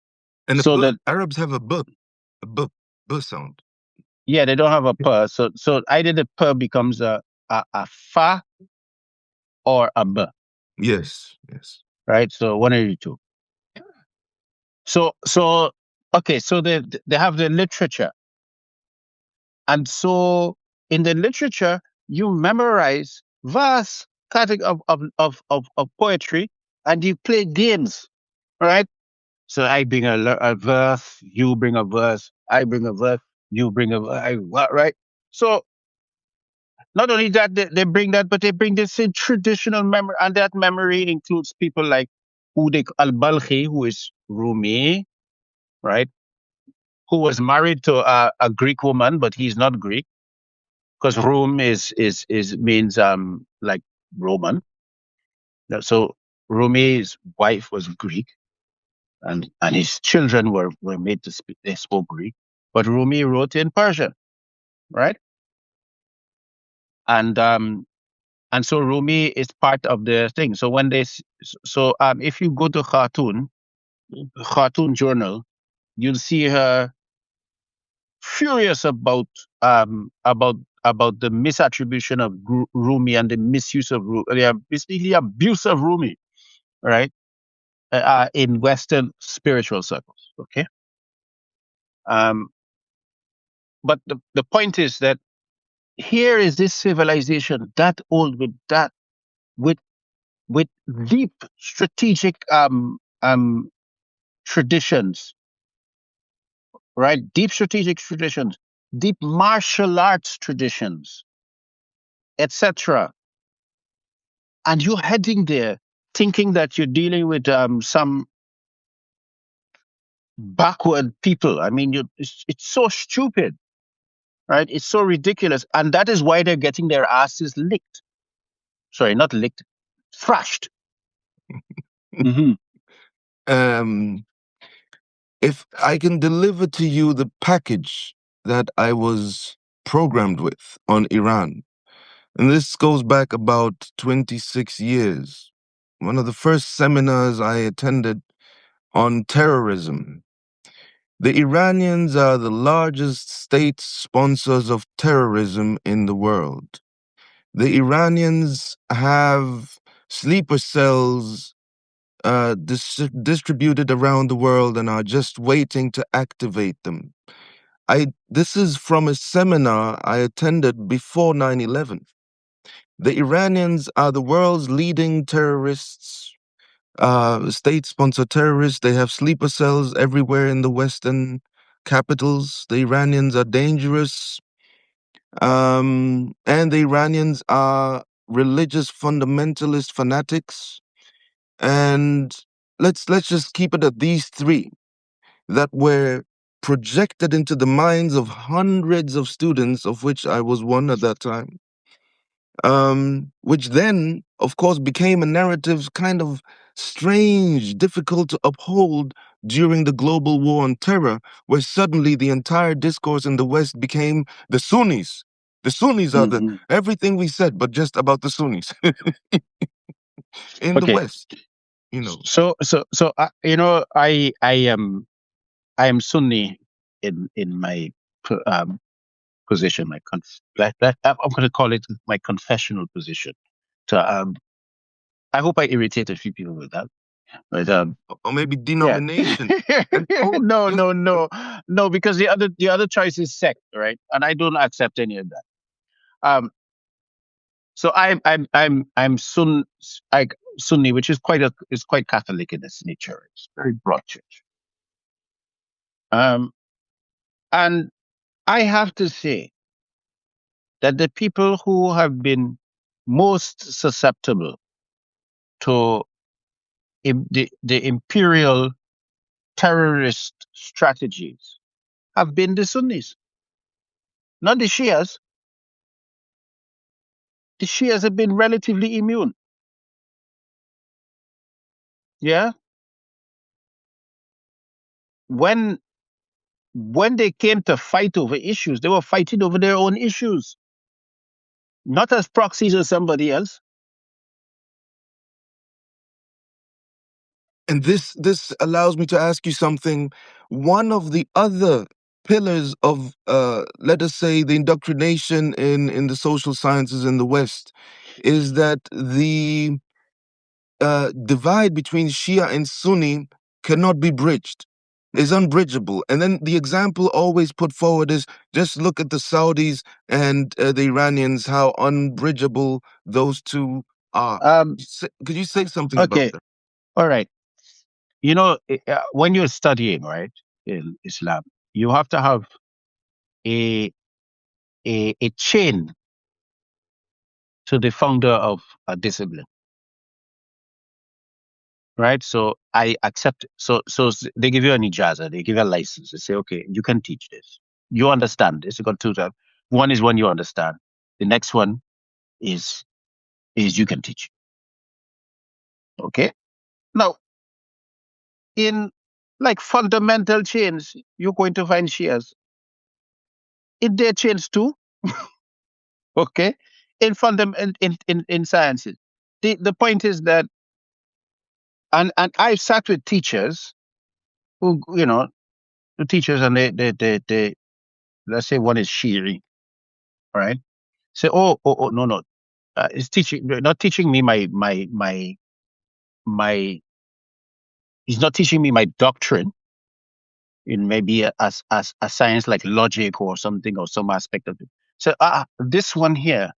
B: and
A: So that,
B: Arabs have a b sound.
A: yeah, they don't have a per. So either the per becomes a fa or a b,
B: Yes, yes.
A: right? So one of the two. So okay, so they have the literature, and so in the literature you memorize vast category of poetry, and you play games, right? So I bring a verse, you bring a verse, I bring a verse, you bring a right? So not only that, they bring that, but they bring this in traditional memory, and that memory includes people like Al-Balkhi, who is Rumi, right? Who was married to a Greek woman, but he's not Greek, because Rum is means like Roman. So Rumi's wife was Greek, and his children were made to speak. They spoke Greek, but Rumi wrote in Persian, right? And so Rumi is part of the thing. So when if you go to Khartoum Journal, you'll see her furious about the misattribution of Rumi and the misuse of Rumi, basically the abuse of Rumi, right? In Western spiritual circles. Okay. Um, but the point is that here is this civilization that old, with with deep strategic traditions, right? Deep strategic traditions, deep martial arts traditions, etc. And you're heading there thinking that you're dealing with some backward people. I mean, it's so stupid, right? It's so ridiculous. And that is why they're getting their asses licked. Sorry, not licked, thrashed. Hmm.
B: Um, if I can deliver to you the package that I was programmed with on Iran, and this goes back about 26 years, one of the first seminars I attended on terrorism. The Iranians are the largest state sponsors of terrorism in the world. The Iranians have sleeper cells distributed around the world and are just waiting to activate them. This is from a seminar I attended before 9/11. The Iranians are the world's leading terrorists, state-sponsored terrorists. They have sleeper cells everywhere in the Western capitals. The Iranians are dangerous, and the Iranians are religious fundamentalist fanatics. And let's just keep it at these three that were projected into the minds of hundreds of students, of which I was one at that time, which then, of course, became a narrative kind of strange, difficult to uphold during the global war on terror, where suddenly the entire discourse in the West became the Sunnis. The Sunnis are the
A: Hmm.
B: everything we said, but just about the Sunnis in the
A: Okay.
B: West, you know.
A: I am Sunni in my p- um, position, I'm going to call it my confessional position. So I hope I irritate a few people with that, but
B: Or maybe
A: yeah,
B: denomination. And oh,
A: no,
B: just
A: no, no, no, because the other choice is sect, right? And I don't accept any of that. Um, so I'm Sunni, which is quite Catholic in its nature. It's very broad church. Um, and I have to say that the people who have been most susceptible to the imperial terrorist strategies have been the Sunnis, not the Shias. The Shias have been relatively immune. Yeah, when when they came to fight over issues, they were fighting over their own issues, not as proxies of somebody else.
B: and this allows me to ask you something. One of the other pillars of let us say the indoctrination in the social sciences in the West is that the divide between Shia and Sunni cannot be bridged, is unbridgeable. And then the example always put forward is just look at the Saudis and the Iranians, how unbridgeable those two are.
A: Um,
B: Could you say something about
A: okay,
B: that?
A: all right. When you're studying, right, in Islam, you have to have a a chain to the founder of a discipline, right? So I accept. They give you an ijaza, they give you a license. They say, okay, you can teach this. You understand this. You got two types. One is one you understand. The next one is you can teach. Okay. Now, in like fundamental chains, you're going to find shares in their chains too. Okay. In sciences, the point is that, and I've sat with teachers who the teachers, and they let's say one is Shiri, right? Say, oh, no, no, it's teaching, not teaching me my he's not teaching me my doctrine in maybe as a science like logic or something, or some aspect of it. So this one here,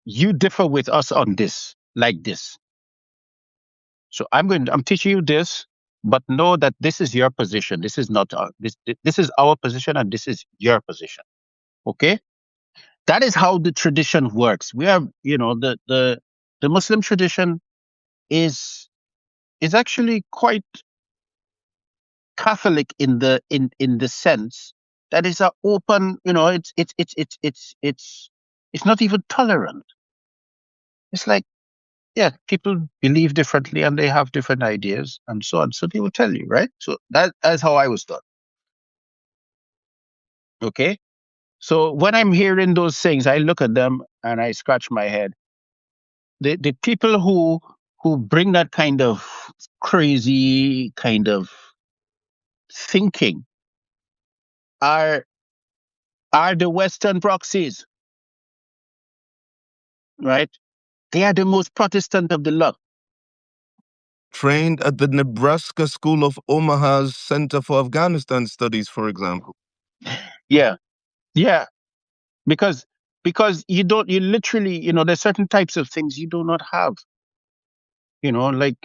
A: you differ with us on this, like this. So I'm teaching you this, but know that this is your position. This is not this is our position, and this is your position. Okay? That is how the tradition works. We are, the Muslim tradition is actually quite Catholic in the sense that it's a open, it's not even tolerant. It's like, yeah, people believe differently and they have different ideas and so on. So they will tell you, right? So that's how I was taught. Okay. So when I'm hearing those things, I look at them and I scratch my head. The people who bring that kind of crazy kind of thinking are the Western proxies, right? They are the most Protestant of the lot.
B: Trained at the Nebraska School of Omaha's Center for Afghanistan Studies, for example.
A: Yeah, yeah. Because you literally, there's certain types of things you do not have. Like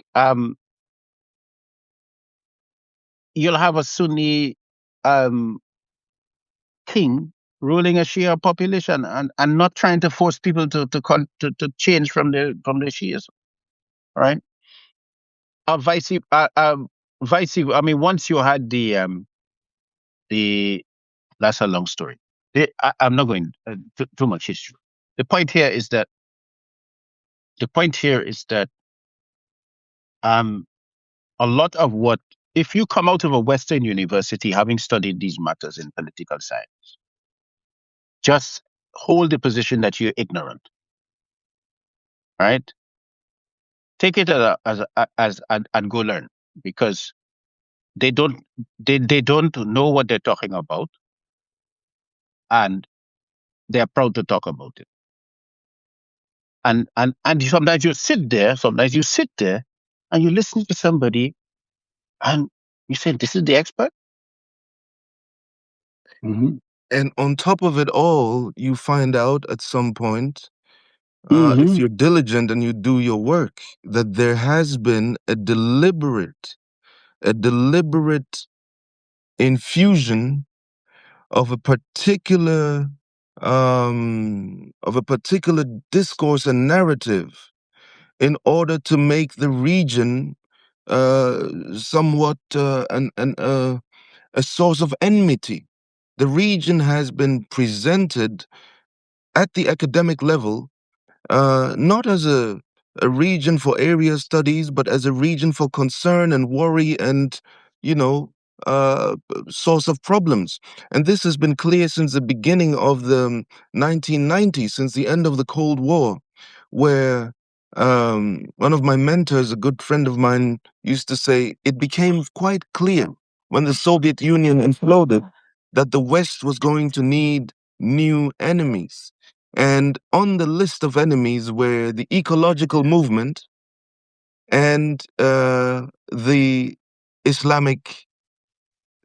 A: you'll have a Sunni um king ruling a Shia population and not trying to force people to change from the Shias, right? Or I mean, once you had the that's a long story. I'm not going too much history. The point here is that the point here is that um a lot of what if you come out of a Western university having studied these matters in political science, just hold the position that you're ignorant, right? Take it and go learn because they don't they don't know what they're talking about and they're proud to talk about it. And sometimes you sit there and you listen to somebody and you say, "This is the expert." Hmm.
B: And on top of it all, you find out at some point, if
A: Hmm.
B: you're diligent and you do your work, that there has been a deliberate infusion of a particular discourse and narrative in order to make the region somewhat a source of enmity. The region has been presented at the academic level not as a region for area studies, but as a region for concern and worry and, you know, source of problems. And this has been clear since the beginning of the 1990s, since the end of the Cold War, where one of my mentors, a good friend of mine, used to say, it became quite clear when the Soviet Union imploded that the West was going to need new enemies. And on the list of enemies were the ecological movement and the Islamic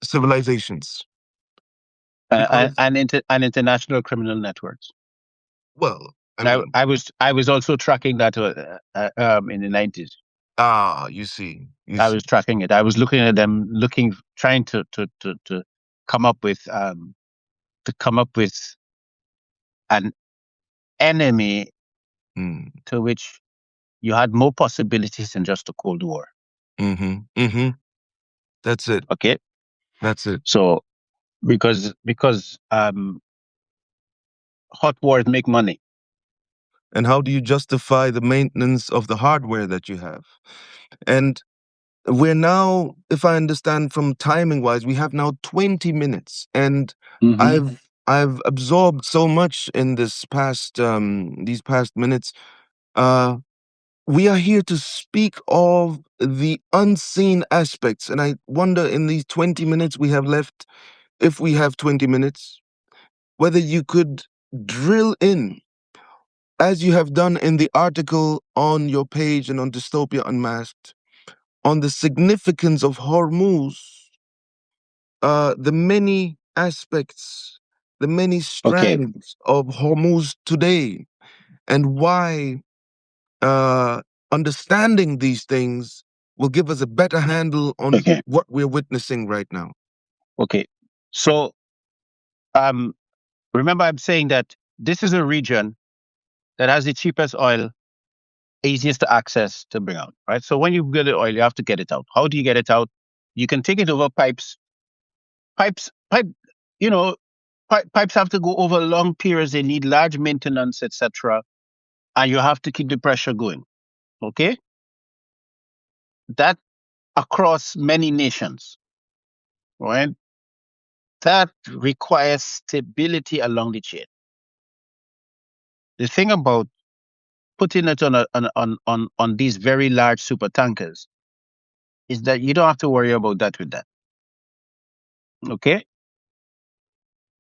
B: civilizations. Because,
A: And international criminal networks.
B: well, I
A: I,
B: mean,
A: I was I was also tracking that in the 90s.
B: you see, you
A: I
B: see.
A: was tracking it. I was looking at them, trying to come up with an enemy
B: Mm,
A: to which you had more possibilities than just a Cold War.
B: mm-hmm, mm-hmm. That's it.
A: Okay,
B: That's it.
A: so because hot wars make money.
B: And how do you justify the maintenance of the hardware that you have? And we're now, if I understand from timing wise, we have now 20 minutes. And
A: Hmm.
B: I've absorbed so much in these past minutes. Uh we are here to speak of the unseen aspects. And I wonder in these 20 minutes we have left, if we have 20 minutes, whether you could drill in, as you have done in the article on your page and on Dystopia Unmasked, on the significance of Hormuz, the many aspects, the many
A: Okay,
B: strands of Hormuz today, and why uh, understanding these things will give us a better handle on
A: okay,
B: what we're witnessing right now.
A: okay. So um, remember, I'm saying that this is a region that has the cheapest oil, easiest to access to bring out, right? So when you get the oil, you have to get it out. How do you get it out? You can take it over pipes. Pipe, you know, pipes have to go over long periods. They need large maintenance, etc. And you have to keep the pressure going. Okay, that across many nations, right? That requires stability along the chain. The thing about putting it on these very large super tankers is that you don't have to worry about that with that. Okay,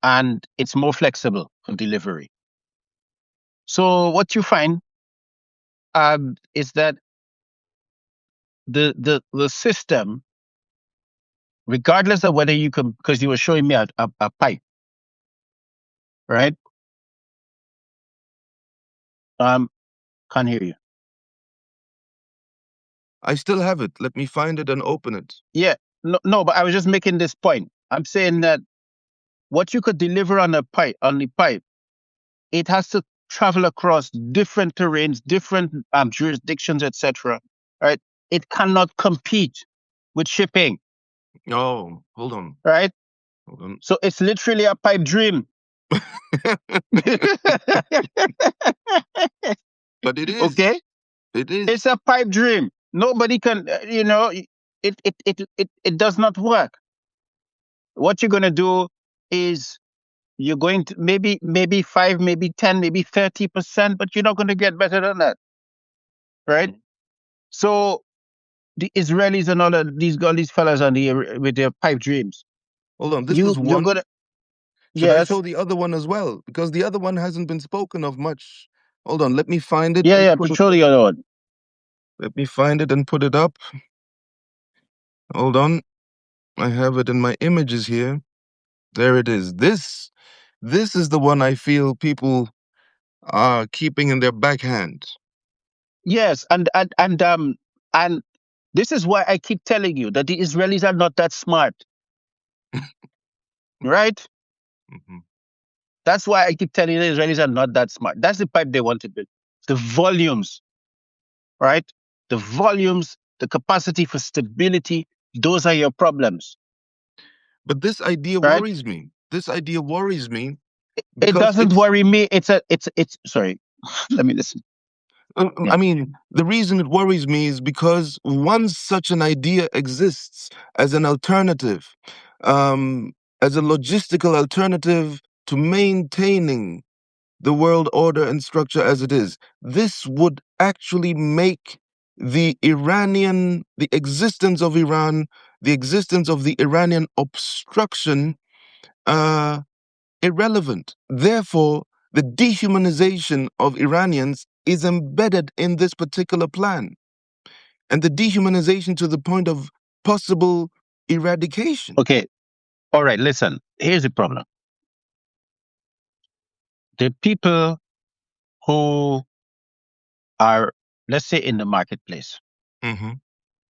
A: and it's more flexible for delivery. So what you find is that the system, regardless of whether you can, because you were showing me a pipe, right? Um, can't hear you.
B: I still have it. Let me find it and open it.
A: Yeah, no, but I was just making this point. I'm saying that what you could deliver on the pipe, it has to travel across different terrains, different jurisdictions, etc. Right? It cannot compete with shipping,
B: Oh, hold on.
A: right?
B: Hold on.
A: So it's literally a pipe dream.
B: But it is.
A: Okay,
B: It is.
A: it's a pipe dream. Nobody can, it does not work. What you're gonna do is you're going to maybe 5, maybe 10, maybe 30%, but you're not going to get better than that, right? So the Israelis and all of these fellas on with their pipe dreams.
B: Hold on. This was
A: You're
B: one.
A: gonna
B: Should I show
A: yes,
B: the other one as well? Because the other one hasn't been spoken of much. Hold on. Let me find it
A: yeah,
B: and
A: yeah.
B: put it.
A: Show the other one.
B: Let me find it and put it up. Hold on. I have it in my images here. There it is. This is the one I feel people are keeping in their backhand.
A: Yes, and this is why I keep telling you that the Israelis are not that smart, right?
B: Hmm.
A: That's why I keep telling you the Israelis are not that smart. That's the pipe they want to build. The volumes, right? The volumes, the capacity for stability, those are your problems,
B: But this idea
A: right?
B: worries me. This idea worries me
A: It
B: because
A: doesn't worry me. It's sorry. Let me listen.
B: I
A: Yeah.
B: mean, the reason it worries me is because once such an idea exists as an alternative, um, as a logistical alternative to maintaining the world order and structure as it is, this would actually make the existence of Iran, the existence of the Iranian obstruction, uh, irrelevant. Therefore, the dehumanization of Iranians is embedded in this particular plan, and the dehumanization to the point of possible eradication.
A: Okay. All right. Listen. Here's the problem. The people who are, let's say, in the marketplace.
B: Hmm.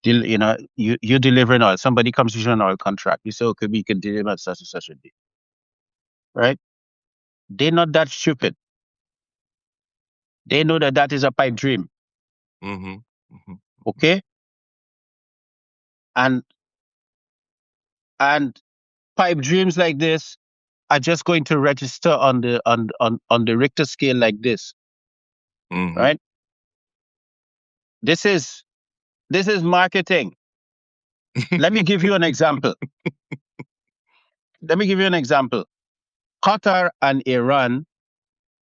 A: You delivering oil. Somebody comes to you an oil contract. You say, okay, we can deliver at such and such a day, right? They're not that stupid. They know that that is a pipe dream.
B: Hmm. Hmm.
A: Okay, and and pipe dreams like this are just going to register on the Richter scale like this,
B: Hmm.
A: right? This is this is marketing. Let me give you an example. Let me give you an example. Qatar and Iran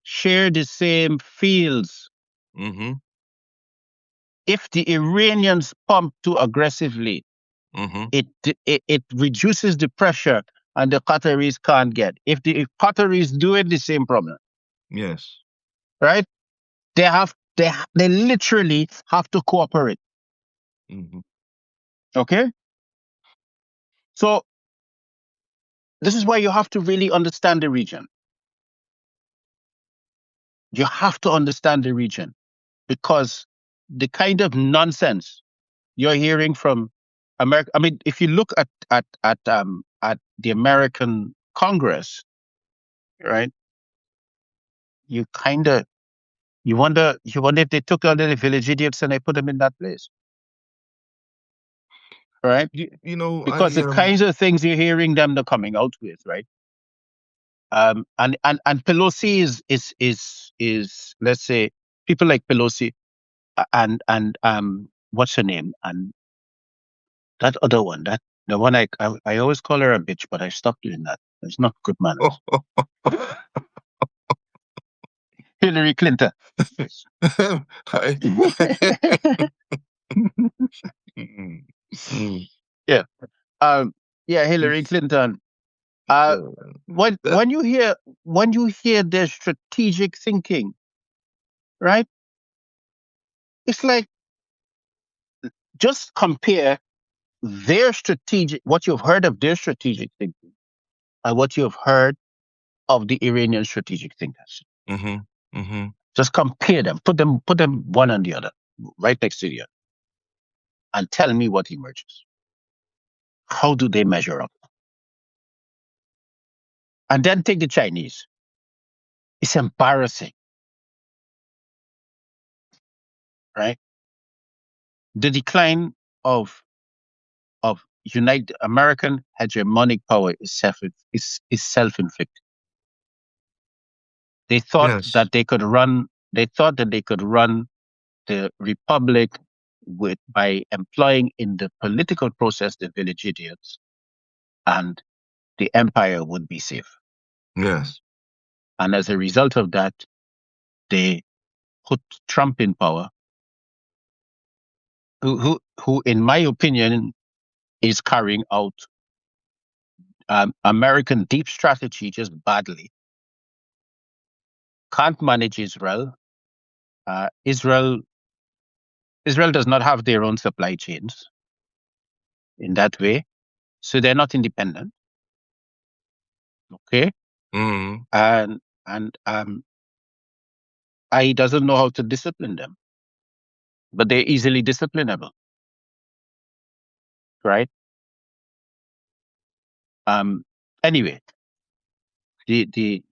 A: share the same fields.
B: Hmm.
A: If the Iranians pump too aggressively,
B: Hmm.
A: it reduces the pressure and the Qataris can't get. If Qataris do it, the same problem,
B: Yes.
A: right? They literally have to cooperate.
B: Hmm.
A: Okay? So this is why you have to really understand the region. You have to understand the region because the kind of nonsense you're hearing from America. I mean, if you look at the American Congress, right? You kind of you wonder if they took all the village idiots and they put them in that place. right?
B: You know,
A: Because the kinds of things you're hearing them they're coming out with, right? And Pelosi is let's say people like Pelosi and what's her name and that other one that the one I always call her a bitch, but I stopped doing that. It's not good manners. Hillary Clinton.
B: I-
A: Yeah. Um. Yeah, Hillary Clinton. Uh. When
B: that,
A: when you hear when you hear their strategic thinking, right? It's like just compare their strategic what you've heard of their strategic thinking and what you've heard of the Iranian strategic thinkers.
B: mhm, mhm.
A: Just compare them. Put them one on the other, right next to the other, and tell me what emerges. How do they measure up? And then take the Chinese. It's embarrassing, right? The decline of of United American hegemonic power is self-inflicted. They thought
B: Yes.
A: that they could run. They thought that they could run the republic with by employing in the political process the village idiots, and the empire would be safe.
B: Yes.
A: And as a result of that, they put Trump in power, who in my opinion, is carrying out American deep strategy just badly. Can't manage Israel. Israel does not have their own supply chains in that way, so they're not independent. Okay,
B: Mm.
A: and I doesn't know how to discipline them, but they're easily disciplinable, right? Um. Anyway, the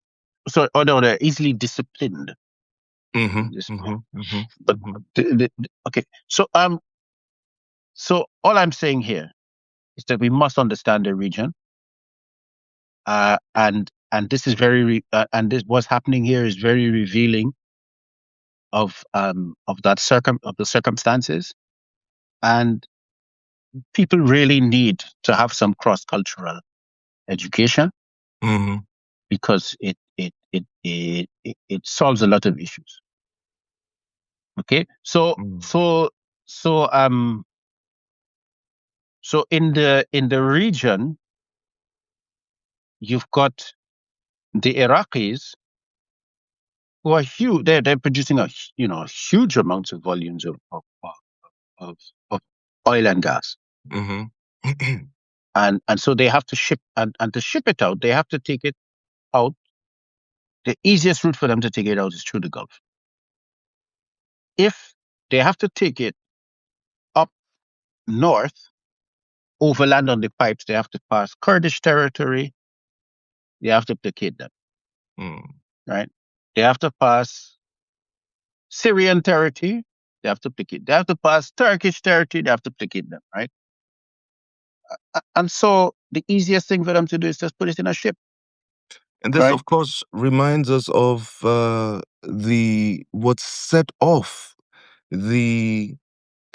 A: so oh no, they're easily disciplined.
B: Mhm,
A: Discipline.
B: mhm, mhm,
A: But
B: mhm.
A: okay, so all I'm saying here is that we must understand the region, and this is and this what's happening here is very revealing of the circumstances, and people really need to have some cross cultural education
B: Mhm,
A: because it solves a lot of issues. Okay,
B: mm.
A: so so in the region you've got the Iraqis who are huge. They're producing huge amounts of volumes of, of oil and gas,
B: Mhm.
A: and so they have to ship and to ship it out, they have to take it out. The easiest route for them to take it out is through the Gulf. If they have to take it up north, overland on the pipes, they have to pass Kurdish territory. They have to placate them,
B: Mm.
A: right? They have to pass Syrian territory. They have to placate. They have to pass Turkish territory. They have to placate them, right? And so the easiest thing for them to do is just put it in a ship,
B: And this,
A: right?
B: of course, reminds us of the what set off the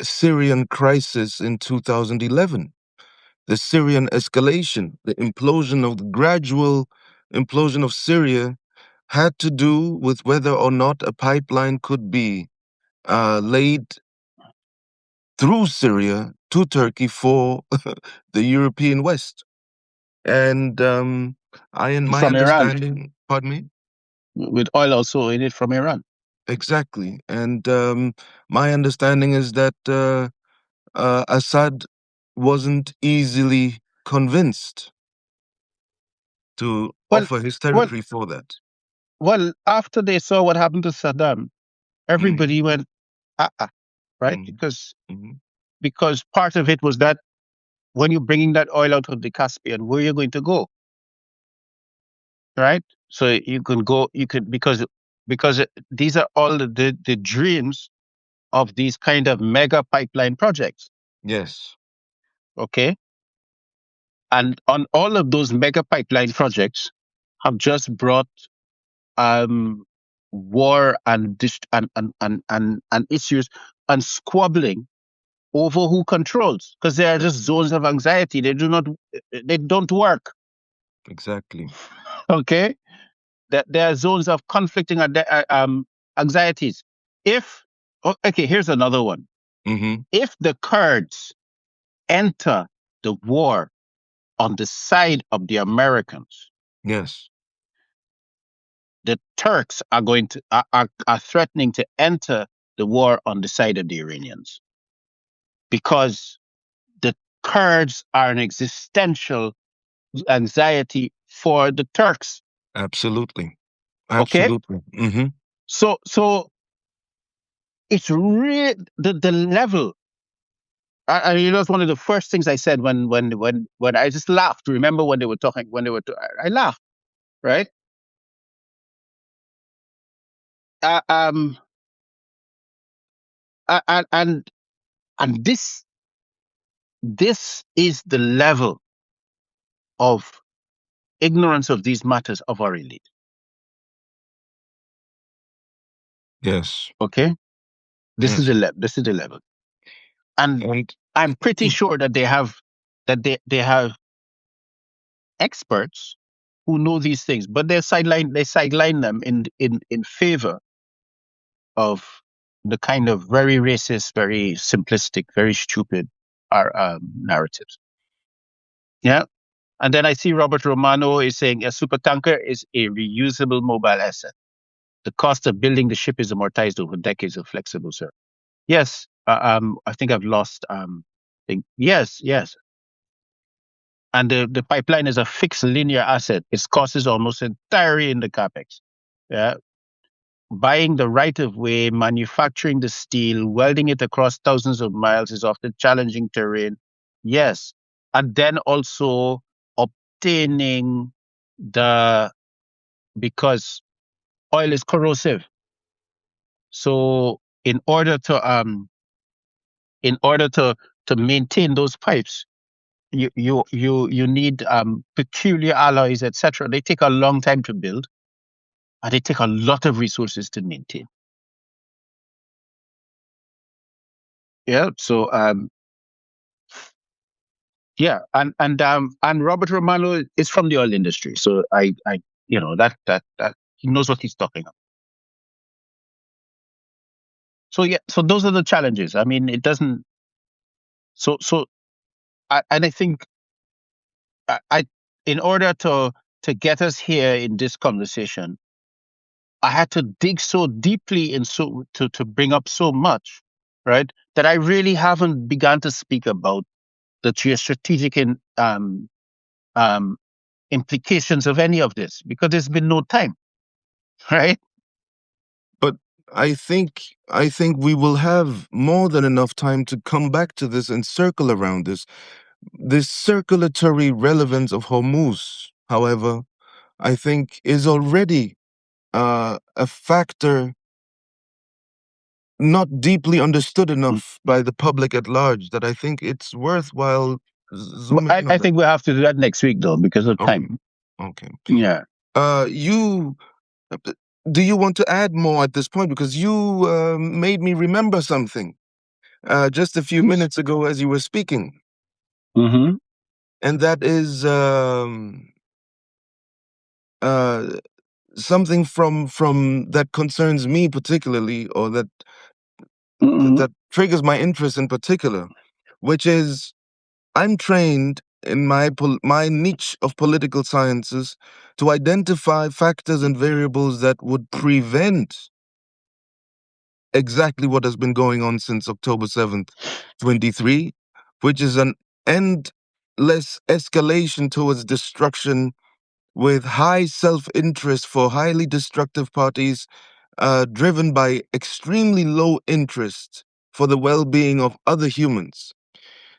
B: Syrian crisis in 2011, the Syrian escalation, the gradual implosion of Syria had to do with whether or not a pipeline could be laid through Syria to Turkey for the European West. And in my
A: From Iran,
B: understanding, pardon me,
A: with oil also in it from Iran.
B: exactly. And my understanding is that Assad wasn't easily convinced to
A: Well,
B: offer his
A: well,
B: territory for that.
A: well. After they saw what happened to Saddam,
B: Mm,
A: everybody went, right?
B: mm, mm.
A: Because part of it was that when you're bringing that oil out of the Caspian, where you're going to go, right? So you can go, you could because these are all the dreams of these kind of mega pipeline projects.
B: Yes.
A: Okay. And on all of those mega pipeline projects have just brought um, war and, and issues and squabbling over who controls, because they are just zones of anxiety. They don't work.
B: Exactly.
A: Okay. There are zones of conflicting anxieties. If, okay, here's another one.
B: Mm-hmm.
A: If the Kurds enter the war on the side of the Americans,
B: Yes.
A: the Turks are going to are threatening to enter the war on the side of the Iranians, because the Kurds are an existential anxiety for the Turks.
B: Absolutely.
A: Okay,
B: Absolutely. Mm-hmm.
A: so it's really the level. That's one of the first things I said when I just laughed. Remember when they were talking, I laughed, right? Uh, um, and this is the level of ignorance of these matters of our elite.
B: Yes.
A: Okay,
B: Yes.
A: this is the level, and
B: And
A: I'm pretty sure that they have experts who know these things, but they sideline them in favor of the kind of very racist, very simplistic, very stupid narratives. Yeah. And then I see Robert Romano is saying a supertanker is a reusable mobile asset. The cost of building the ship is amortized over decades of flexible service. Yes. I think I've lost. Thing. Yes. Yes. And the pipeline is a fixed linear asset. Its cost is almost entirely in the capex. Yeah. Buying the right of way, manufacturing the steel, welding it across thousands of miles is often challenging terrain. Yes. And then also obtaining the, because oil is corrosive. So in order to maintain those pipes, you need peculiar alloys, etc. They take a long time to build, and they take a lot of resources to maintain. Yeah. So yeah, and Robert Romano is from the oil industry, so I that he knows what he's talking about. So yeah, so those are the challenges. I mean, it doesn't. And I think I in order to get us here in this conversation, I had to dig so deeply in so to bring up so much, right? That I really haven't begun to speak about the geostrategic um, implications of any of this, because there's been no time, right?
B: but I think we will have more than enough time to come back to this and circle around this. This circulatory relevance of Hormuz, however, I think is already a factor not deeply understood enough by the public at large that I think it's worthwhile zooming in
A: I
B: on that.
A: think we have to do that next week, though, because of
B: Okay.
A: time.
B: Okay.
A: Yeah.
B: You do you want to add more at this point, because you made me remember something just a few minutes ago as you were speaking,
A: Mm-hmm.
B: and that is uh, something from that concerns me particularly, or
A: Mm-hmm.
B: that triggers my interest in particular, which is I'm trained in my niche of political sciences to identify factors and variables that would prevent exactly what has been going on since October 7th, 23, which is an endless escalation towards destruction with high self interest for highly destructive parties, driven by extremely low interest for the well being of other humans.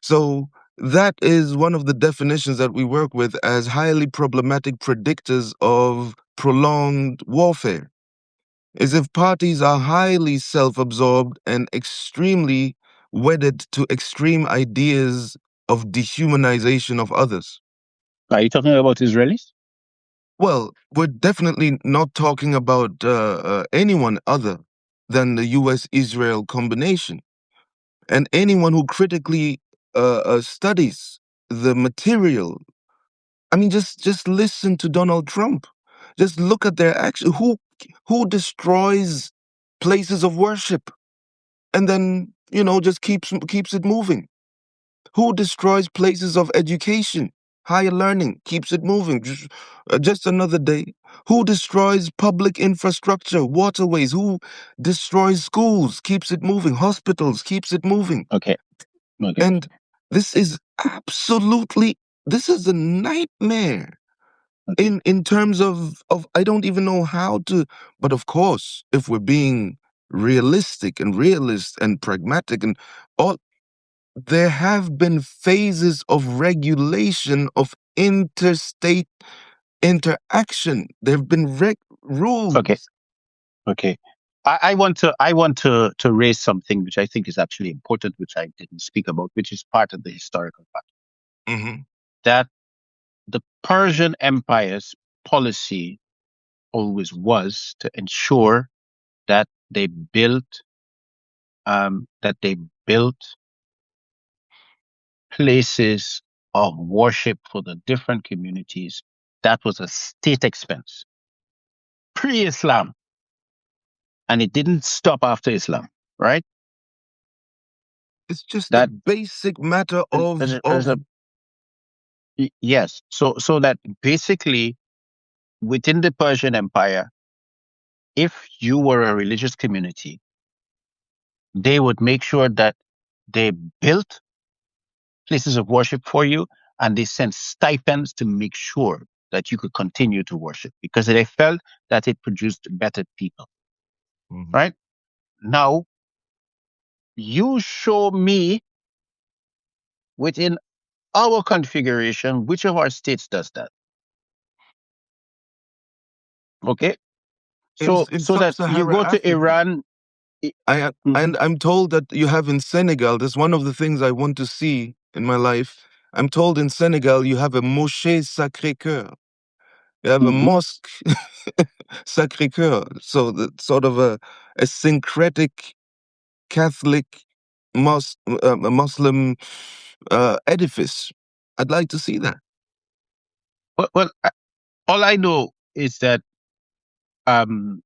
B: So, that is one of the definitions that we work with as highly problematic predictors of prolonged warfare. Is if parties are highly self absorbed and extremely wedded to extreme ideas of dehumanization of others.
A: Are you talking about Israelis?
B: Well, we're definitely not talking about anyone other than the U.S.-Israel combination. And anyone who critically studies the material, I mean, just listen to Donald Trump. Just look at their action. Who destroys places of worship and then just keeps it moving? Who destroys places of education, higher learning, keeps it moving? Just another day. Who destroys public infrastructure, waterways? Who destroys schools, keeps it moving? Hospitals, keeps it moving?
A: Okay. Okay.
B: And this is this is a nightmare
A: Okay.
B: in terms of I don't even know how to, but of course, if we're being realistic and realist and pragmatic and all, there have been phases of regulation of interstate interaction. There have been
A: Okay.
B: rules.
A: Okay. I want to raise something which I think is actually important, which I didn't speak about, which is part of the historical fact
B: Hmm.
A: that the Persian Empire's policy always was to ensure that they built places of worship for the different communities. That was a state expense pre-Islam, and it didn't stop after Islam, right?
B: It's just a
A: That
B: basic matter
A: as
B: of
A: a yes, so that basically within the Persian Empire, if you were a religious community, they would make sure that they built places of worship for you, and they sent stipends to make sure that you could continue to worship because they felt that it produced better people,
B: Mhm.
A: right? Now, you show me within our configuration which of our states does that. Okay. So
B: In
A: so that you
B: sub-Sahara
A: go to
B: Africa.
A: Iran. Mhm.
B: And I'm told that you have in Senegal. That's one of the things I want to see in my life. I'm told in Senegal you have a mosquée Sacré-Cœur. You have a
A: Mhm.
B: mosque Sacré-Cœur. So that sort of a syncretic Catholic a Muslim edifice. I'd like to see that.
A: Well, all I know is that um,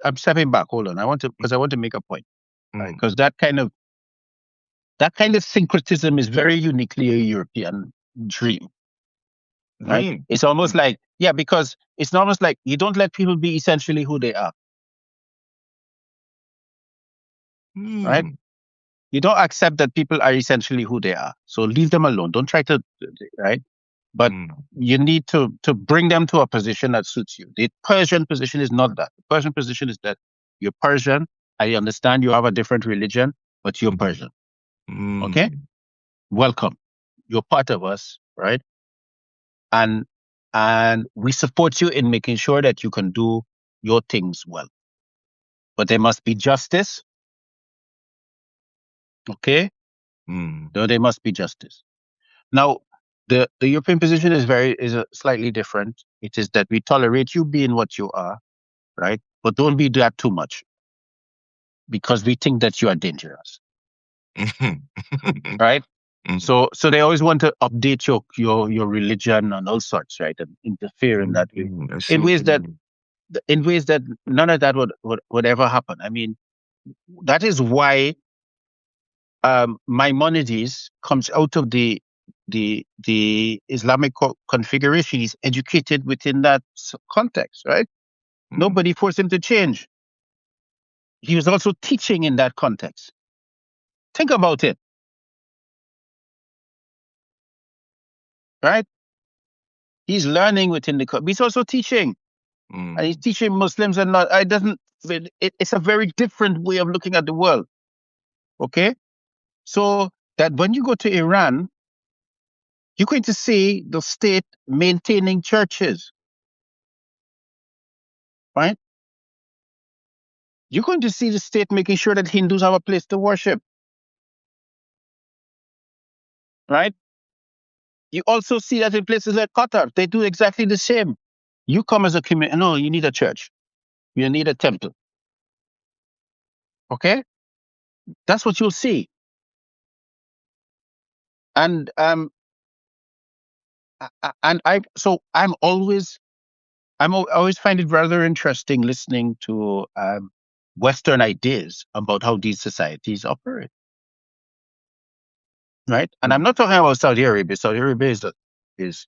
A: I'm stepping back. Hold on. I want to make a point, right?
B: Mm.
A: Because that kind of syncretism is very uniquely a European dream, right?
B: Dream.
A: It's almost like, yeah, because it's almost like you don't let people be essentially who they are, right?
B: Mm.
A: You don't accept that people are essentially who they are. So leave them alone. Don't try to, right? But
B: Mm.
A: you need to bring them to a position that suits you. The Persian position is not that. The Persian position is that you're Persian. I understand you have a different religion, but you're
B: Mm.
A: Persian. Okay?
B: Mm.
A: Welcome. You're part of us, right? And we support you in making sure that you can do your things well. But there must be justice. Okay?
B: Mm.
A: No, there must be justice. Now, the European position is slightly different. It is that we tolerate you being what you are, right? But don't be that too much because we think that you are dangerous, right?
B: Mm.
A: So they always want to update your religion and all sorts, right? And interfere in that way,
B: Mm. I see
A: in
B: what
A: ways
B: you
A: that
B: mean.
A: none of that would ever happen. I mean, that is why Maimonides comes out of the Islamic configuration. He's educated within that context, right?
B: Mm.
A: Nobody forced him to change. He was also teaching in that context. Think about it, right? He's learning within but he's also teaching, and he's
B: Mm.
A: teaching Muslims and not. It doesn't. It's a very different way of looking at the world. Okay, so that when you go to Iran, you're going to see the state maintaining churches, right? You're going to see the state making sure that Hindus have a place to worship. right? You also see that in places like Qatar, they do exactly the same. You come as a community, no, you need a church, you need a temple. Okay, that's what you'll see. And I'm always I always find it rather interesting listening to Western ideas about how these societies operate, right? And I'm not talking about Saudi Arabia. Saudi Arabia is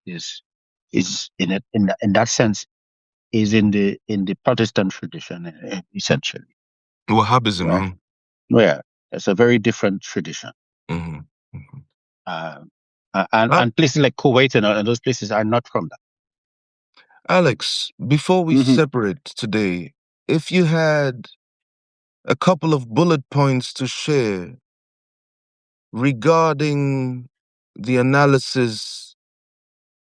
A: in that sense is in the Protestant tradition essentially,
B: Wahhabism,
A: right?
B: huh?
A: Where it's a very different tradition.
B: Hmm. Hmm.
A: Uh,
B: Uh,
A: and places like Kuwait and those places are not from
B: Alex, before we
A: that.
B: separate today, if you had a couple of bullet points to share regarding the analysis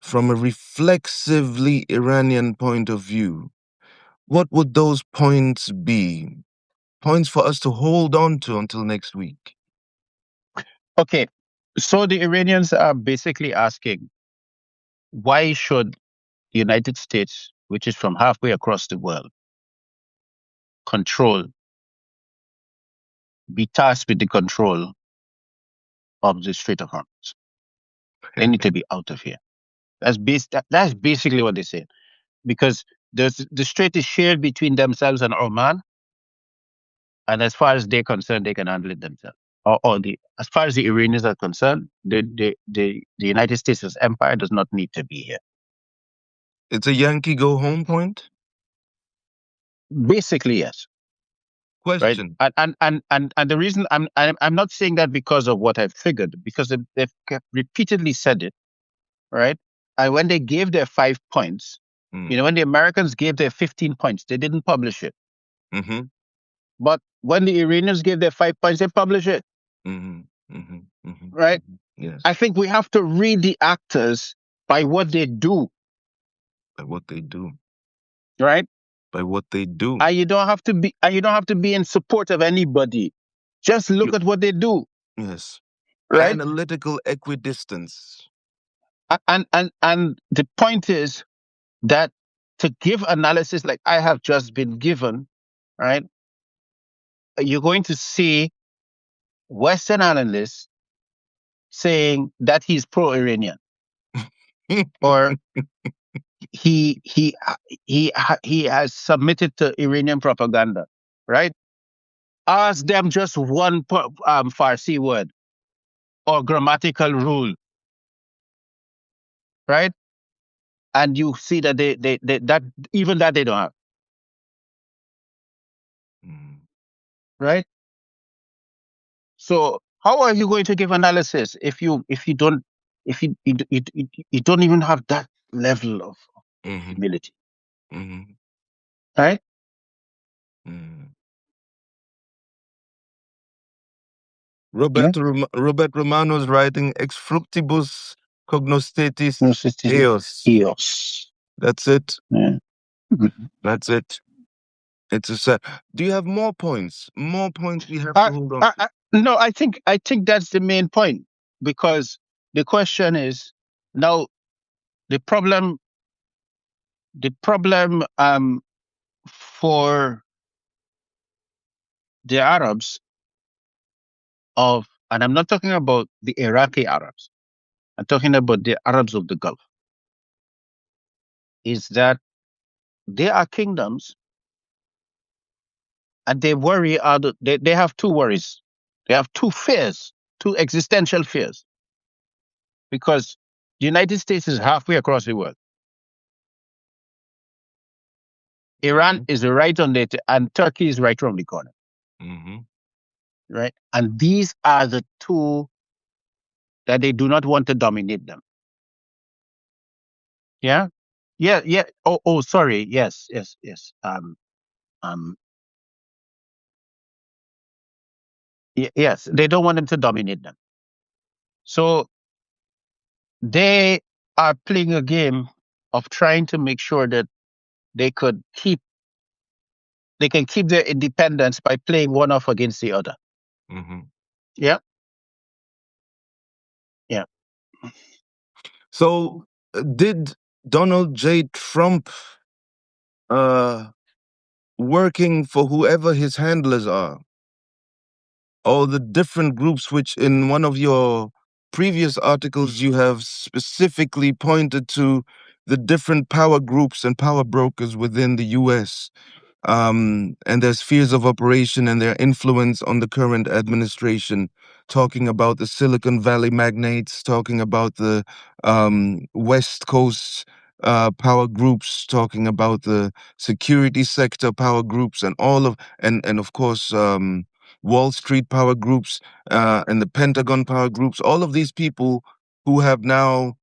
B: from a reflexively Iranian point of view, what would those points be? Points for us to hold on to until next week.
A: Okay, so the Iranians are basically asking, why should the United States, which is from halfway across the world, control, be tasked with the control of the Strait of Hormuz? They need to be out of here. That's basically what they say. Because the strait is shared between themselves and Oman, and as far as they're concerned, they can handle it themselves. As far as the Iranians are concerned, the United States as empire does not need to be here.
B: It's a Yankee go home point?
A: Basically, yes. Right.
B: Question.
A: And the reason I'm not saying that because of what I've figured, because they've repeatedly said it, right? And when they gave their 5 points,
B: Mm.
A: when the Americans gave their 15 points, they didn't publish it.
B: Mm-hmm.
A: But when the Iranians gave their 5 points, they publish it,
B: Mm-hmm. Mm-hmm. Mm-hmm.
A: right?
B: Yes.
A: I think we have to read the actors by what they do,
B: By what they do.
A: right?
B: By what they do.
A: And you don't have to be in support of anybody. Just look
B: You-
A: at what they do,
B: yes.
A: right?
B: Analytical equidistance.
A: And the point is that to give analysis like I have just been given, right? You're going to see Western analysts saying that he's pro-Iranian, or he he he has submitted to Iranian propaganda, right? Ask them just one Farsi word or grammatical rule, right? And you see that they that even that they don't have,
B: Mm.
A: right? So how are you going to give analysis if you don't you don't even have that level of
B: Mm-hmm.
A: humility,
B: Mm-hmm.
A: right?
B: Mm.
A: Yeah.
B: Robert Romano's writing Ex fructibus cognostatis
A: No, so it is
B: eos.
A: EOS.
B: That's it.
A: Yeah. Mhm.
B: That's it. It's a set. Do you have more points? More points we have to
A: I,
B: hold on to.
A: no, I think that's the main point, because the question is now the problem for the Arabs and I'm not talking about the Iraqi Arabs, I'm talking about the Arabs of the Gulf, is that they are kingdoms and they worry they have two worries. They have two fears, two existential fears, because the United States is halfway across the world. Iran is right on it, and Turkey is right around the corner,
B: Mm-hmm.
A: right? And these are the two that they do not want to dominate them. Yeah, yeah, yeah. Oh, sorry. Yes, yes, yes. Um, yes, they don't want them to dominate them. So they are playing a game of trying to make sure that they could keep they can keep their independence by playing one off against the other.
B: Mm-hmm.
A: Yeah, yeah.
B: So, did Donald J. Trump, uh, working for whoever his handlers are, or the different groups which in one of your previous articles you have specifically pointed to the different power groups and power brokers within the US, and their spheres of operation and their influence on the current administration, talking about the Silicon Valley magnates, talking about the West Coast power groups, talking about the security sector power groups, and all of and of course Wall Street power groups and the Pentagon power groups. All of these people who have now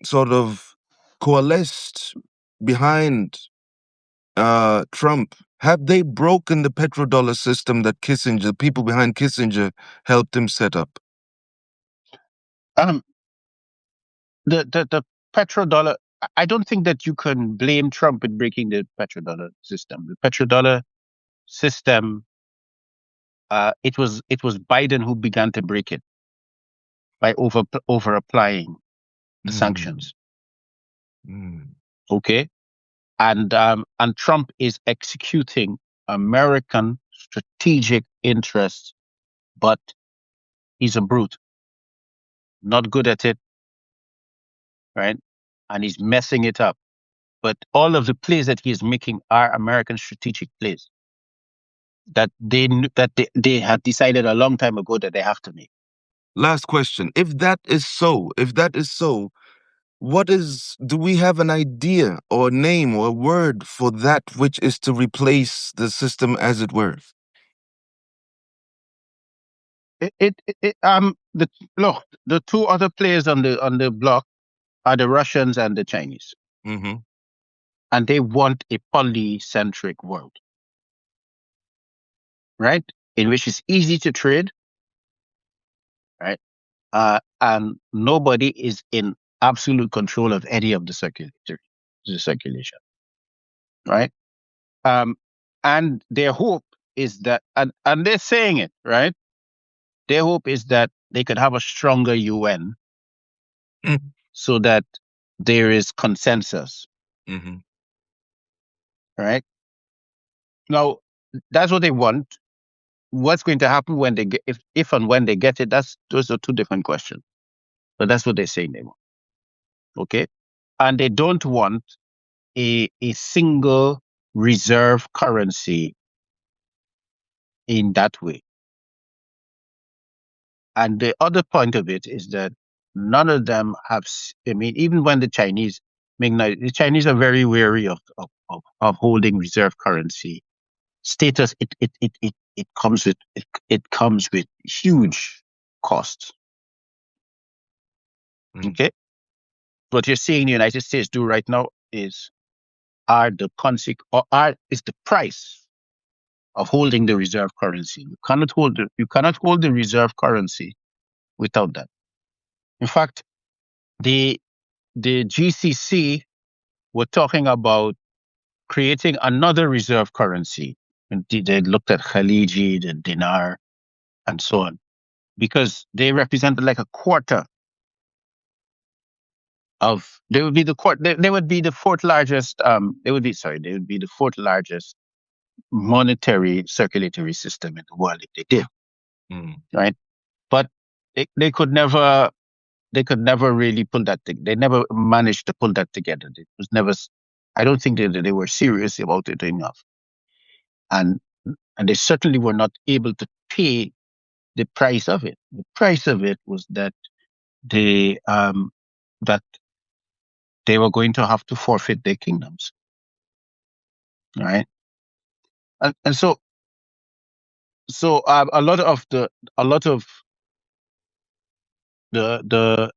B: sort of coalesced behind Trump, have they broken the petrodollar system that Kissinger, people behind Kissinger, helped him set up?
A: Um, the petrodollar. I don't think that you can blame Trump in breaking the petrodollar system. The petrodollar system. It was Biden who began to break it by over applying the
B: Mm,
A: sanctions.
B: mm,
A: Okay, and Trump is executing American strategic interests, but he's a brute, not good at it, right? And he's messing it up. But all of the plays that he is making are American strategic plays that they had decided a long time ago that they have to make.
B: Last question. If that is so, do we have an idea or a name or a word for that which is to replace the system, as it were?
A: The look, the two other players on the block are the Russians and the Chinese,
B: Mm-hmm.
A: and they want a polycentric world, right? In which it's easy to trade, right? And nobody is in absolute control of any of the circulation, right? Um, and their hope is that, and they're saying it, right? Their hope is that they could have a stronger UN so that there is consensus,
B: Mm-hmm.
A: right? Now, that's what they want. What's going to happen when they get, if and when they get it, those are two different questions. But that's what they're saying they want. Okay. And they don't want a single reserve currency in that way. And the other point of it is that none of them have, I mean, even when the Chinese are very wary of holding reserve currency status. It comes with huge costs.
B: Mm,
A: Okay. What you're seeing the United States do right now are the or is the price of holding the reserve currency. You cannot hold the reserve currency without that. In fact, the GCC were talking about creating another reserve currency. And they looked at Khaliji, the dinar, and so on, because they represented like a quarter of. They would be the quarter. They would be the fourth largest. They would be sorry. They would be the fourth largest monetary circulatory system in the world if they did,
B: mm,
A: right? But they could never really pull that thing. They never managed to pull that together. It was never. I don't think they were serious about it enough, and they certainly were not able to pay the price of it. The price of it was they um that they were going to have to forfeit their kingdoms, right? And a lot of the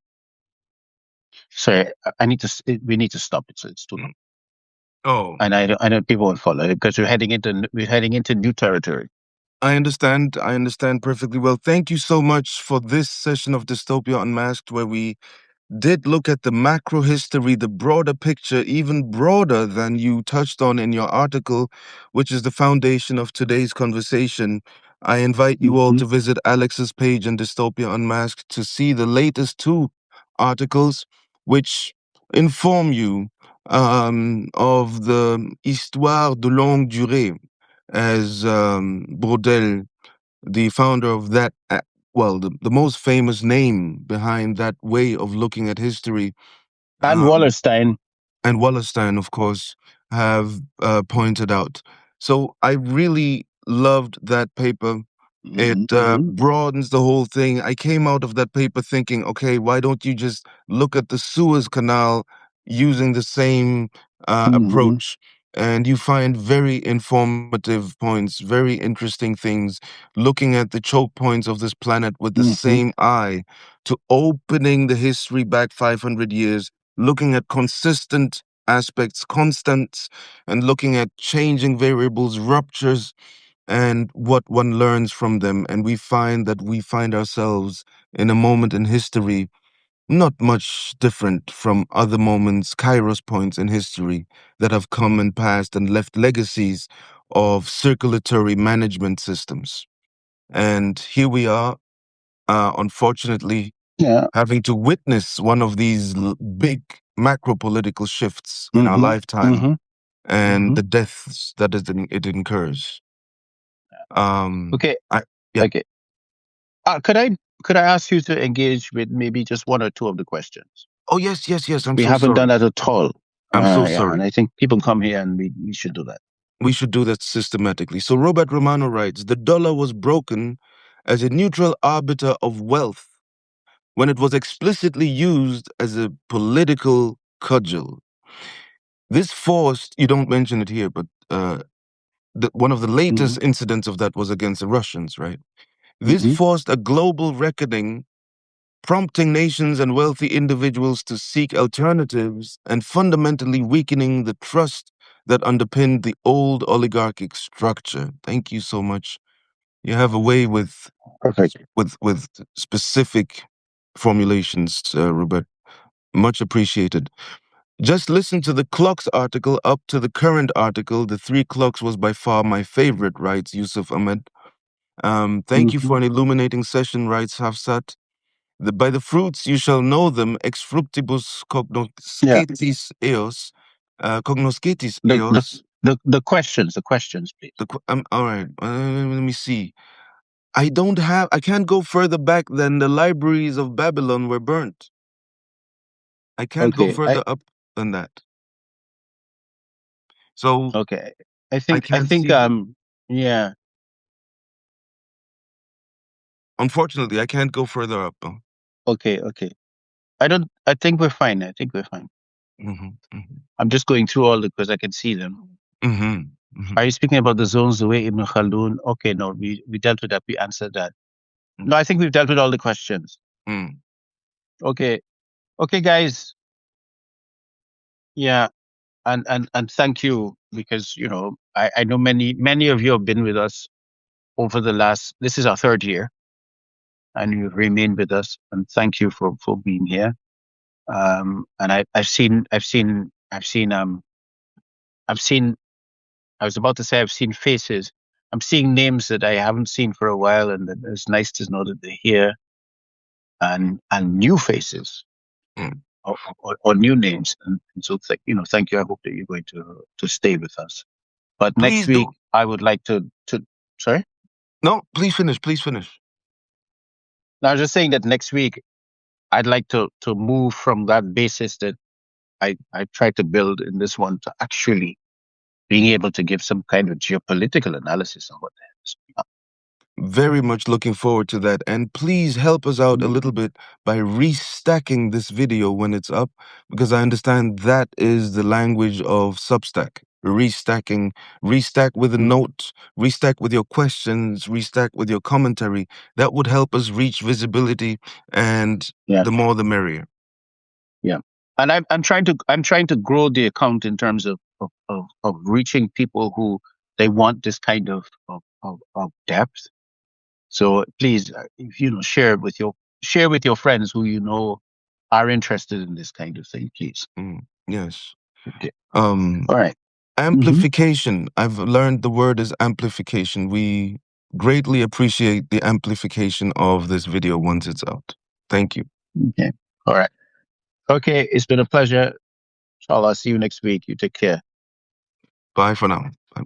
A: sorry, I need to we need to stop it. So it's too long.
B: mm. Oh,
A: And I know people won't follow it because we're heading into new territory.
B: I understand perfectly well. Thank you so much for this session of Dystopia Unmasked, where we did look at the macro history, the broader picture, even broader than you touched on in your article, which is the foundation of today's conversation. I invite you all
A: Hmm.
B: to visit Alex's page on Dystopia Unmasked to see the latest two articles, which inform you of the histoire de longue durée, as Brodel, the founder of that, well, the most famous name behind that way of looking at history,
A: And
B: um,
A: Wallerstein.
B: and Wallerstein, of course, have pointed out. So I really loved that paper. It
A: Mm-hmm.
B: broadens the whole thing. I came out of that paper thinking, okay, why don't you just look at the Suez Canal using the same
A: Mm-hmm.
B: approach? And you find very informative points, very interesting things, looking at the choke points of this planet with the
A: Mm-hmm.
B: same eye, to opening the history back 500 years, looking at consistent aspects, constants, and looking at changing variables, ruptures, and what one learns from them. And we find that we find ourselves in a moment in history not much different from other moments, kairos points in history that have come and passed and left legacies of circulatory management systems. And here we are, unfortunately,
A: Yeah.
B: having to witness one of these big macro political shifts in our
A: Mm-hmm.
B: lifetime
A: Mm-hmm.
B: and
A: Mm-hmm.
B: the deaths that it incurs.
A: Okay.
B: I yeah.
A: Okay. Could I ask you to engage with maybe just one or two of the questions?
B: Oh yes, yes, yes. I'm
A: We
B: so
A: haven't done
B: sorry.
A: that at all.
B: I'm so
A: Yeah, and
B: sorry.
A: I think people come here and we should do that.
B: We should do that systematically. So Robert Romano writes, the dollar was broken as a neutral arbiter of wealth when it was explicitly used as a political cudgel. This forced, you don't mention it here, but one of the
A: Mm-hmm.
B: latest incidents of that was against the Russians, right? This
A: Mm-hmm.
B: forced a global reckoning, prompting nations and wealthy individuals to seek alternatives and fundamentally weakening the trust that underpinned the old oligarchic structure. Thank you so much. You have a way with
A: Perfect.
B: with specific formulations, Robert. Much appreciated. Just listen to the clocks article up to the current article. The three clocks was by far my favorite, writes Yusuf Ahmed. Thank you
A: Mm-hmm.
B: for an illuminating session, writes Hafsat. By the fruits you shall know them, ex fructibus
A: Yeah.
B: cognoscetis
A: The the
B: eos.
A: the questions, please.
B: All right, let me see. I can't go further back than the libraries of Babylon were burnt. I can't go
A: Okay.
B: further up than that. So
A: Okay. I
B: I
A: think I
B: can't
A: think
B: see,
A: yeah.
B: unfortunately, I can't go further up.
A: Okay, okay. I think we're fine. I think we're fine.
B: Hmm, hmm,
A: I'm just going through all the because I can see them.
B: hmm, hmm,
A: Are you speaking about the zones the way Ibn Khaldun? Okay, no, we dealt with that. We answered that. No, I think we've dealt with all the questions.
B: hmm.
A: Okay. Okay, guys. Yeah. And thank you because I know many of you have been with us over the last this is our third year and you've remained with us and thank you for being here. And I've seen I was about to say I've seen faces. I'm seeing names that I haven't seen for a while and it's nice to know that they're here and new faces
B: Mm.
A: or new names. And so thank you. I hope that you're going to stay with us. But next
B: Please
A: week
B: do.
A: I would like to sorry?
B: No, please finish. Please finish.
A: No, I was just saying that next week I'd like to move from that basis that I tried to build in this one to actually being able to give some kind of geopolitical analysis on what the hell is going
B: Very much looking forward to that. And please help us out a
A: on.
B: little bit by restacking this video when it's up, because I understand that is the language of Substack. Restacking, restack with a
A: Mhm.
B: note, restack with your questions, restack with your commentary. That would help us reach visibility, and
A: Yeah,
B: the more the merrier.
A: yeah. And I'm trying to grow the account in terms of reaching people who they want this kind of depth. So please, if share with your friends who are interested in this kind of thing, please.
B: Yes.
A: Okay.
B: Um,
A: All right. Mm-hmm.
B: Amplification. I've learned the word is amplification. We greatly appreciate the amplification of this video once it's out. Thank you.
A: Okay. All right. Okay, it's been a pleasure. Inshallah, see you next week. You take care.
B: Bye for now. Bye.